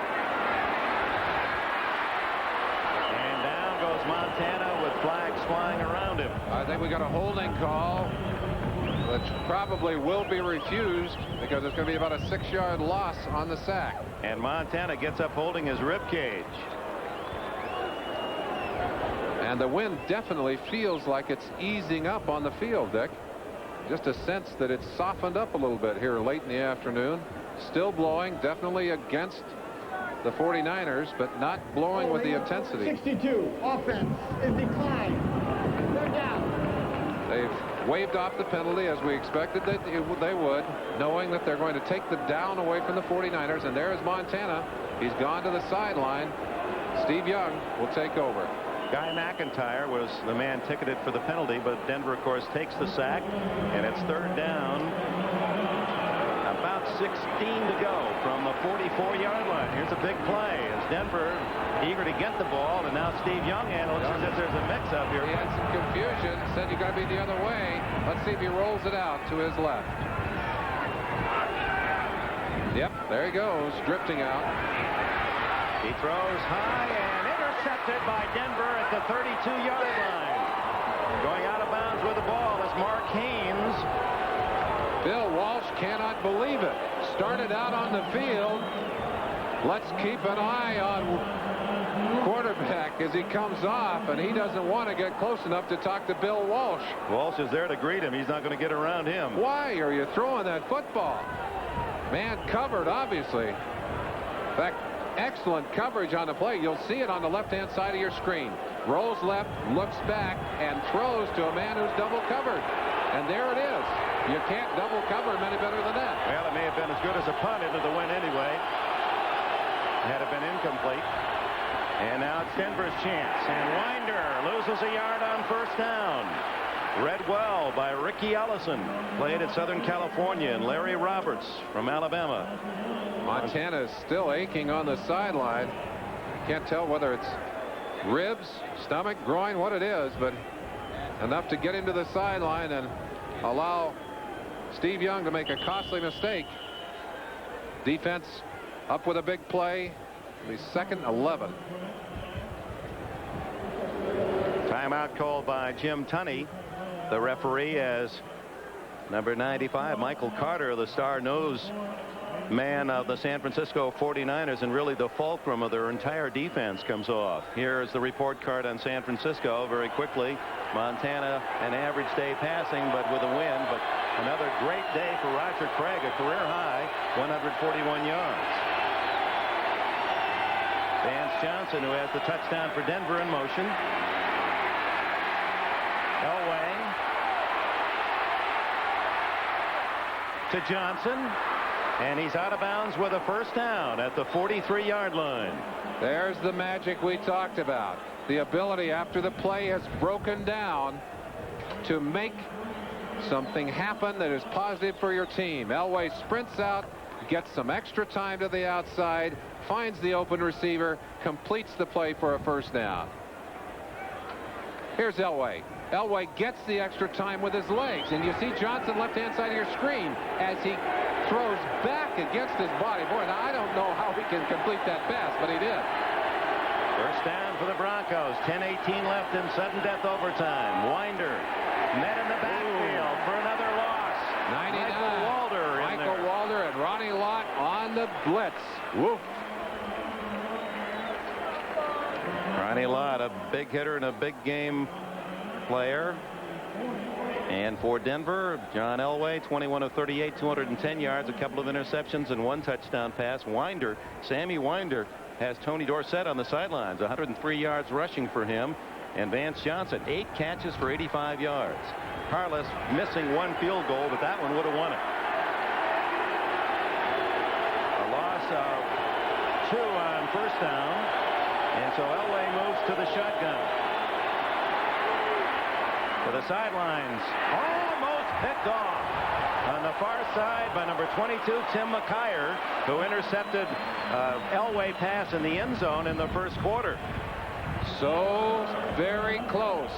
And down goes Montana with flags flying around him.
I think we got a holding call, which probably will be refused because it's going to be about a 6-yard loss on the sack.
And Montana gets up holding his rib cage.
And the wind definitely feels like it's easing up on the field, Dick. Just a sense that it's softened up a little bit here late in the afternoon. Still blowing, definitely against the 49ers, but not blowing with the intensity.
62, offense is declined. They're down.
They've waved off the penalty as we expected that they would, knowing that they're going to take the down away from the 49ers. And there's Montana. He's gone to the sideline. Steve Young will take over.
Guy McIntyre was the man ticketed for the penalty, but Denver, of course, takes the sack, and it's third down. About 16 to go from the 44-yard line. Here's a big play as Denver eager to get the ball, and now Steve Young handles as if there's a mix-up here.
He had some confusion, said you got to be the other way. Let's see if he rolls it out to his left. Yep, there he goes, drifting out.
He throws high and intercepted by Denver at the 32-yard line. Going out of bounds with the ball is Mark Haynes.
Bill Walsh cannot believe it. Started out on the field. Let's keep an eye on quarterback as he comes off, and he doesn't want to get close enough to talk to Bill Walsh.
Walsh is there to greet him. He's not going to get around him.
Why are you throwing that football? Man covered, obviously. In fact, excellent coverage on the play. You'll see it on the left-hand side of your screen. Rolls left, looks back, and throws to a man who's double covered. And there it is. You can't double cover him any better than that.
Well, it may have been as good as a punt into the wind anyway. Had it been incomplete. And now it's Denver's chance. And Winder loses a yard on first down. Read well by Ricky Ellison. Played at Southern California. And Larry Roberts from Alabama.
Montana is still aching on the sideline. Can't tell whether it's ribs, stomach, groin, what it is, but enough to get into the sideline and allow Steve Young to make a costly mistake. Defense up with a big play. The second 11.
Timeout called by Jim Tunney, the referee, as number 95, Michael Carter, the star-nosed man of the San Francisco 49ers, and really the fulcrum of their entire defense, comes off. Here is the report card on San Francisco very quickly. Montana, an average day passing, but with a win. But another great day for Roger Craig, a career high, 141 yards. Vance Johnson, who has the touchdown for Denver, in motion. Elway to Johnson. And he's out of bounds with a first down at the 43-yard line.
There's the magic we talked about. The ability after the play has broken down to make something happen that is positive for your team. Elway sprints out, gets some extra time to the outside, finds the open receiver, completes the play for a first down. Here's Elway. Elway gets the extra time with his legs, and you see Johnson left-hand side of your screen as he throws back against his body. Boy, now I don't know how he can complete that pass, but he did.
First down for the Broncos. 10:18 left in sudden death overtime. Winder met in the backfield for another loss.
99.
Michael Walder
and Ronnie Lott on the the blitz. Woof.
Ronnie Lott, a big hitter and a big game player. And for Denver, John Elway, 21 of 38, 210 yards, a couple of interceptions, and 1 touchdown pass. Winder, Sammy Winder, has Tony Dorsett on the sidelines, 103 yards rushing for him. And Vance Johnson, 8 catches for 85 yards. Carlos missing 1 field goal, but that one would have won it. A loss of 2 on first down. And so Elway moves to the shotgun. To the sidelines. Almost picked off. On the far side by number 22, Tim McKyer, who intercepted Elway pass in the end zone in the first quarter.
So very close.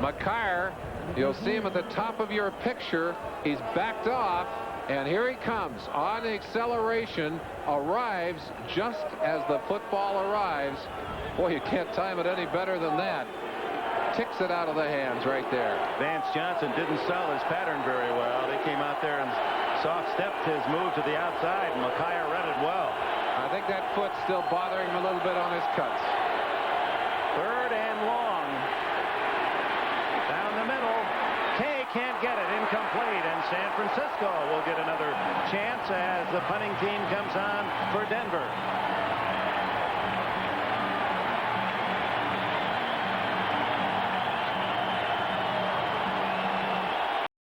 McKyer, you'll see him at the top of your picture. He's backed off, and here he comes on acceleration, arrives just as the football arrives. Boy, you can't time it any better than that. Ticks it out of the hands right there.
Vance Johnson didn't sell his pattern very well. They came out there and soft-stepped his move to the outside, and McKyer read it well.
I think that foot's still bothering him a little bit on his cuts.
3rd and long. Down the middle. Kay can't get it. Incomplete. And San Francisco will get another chance as the punting team comes on for Denver.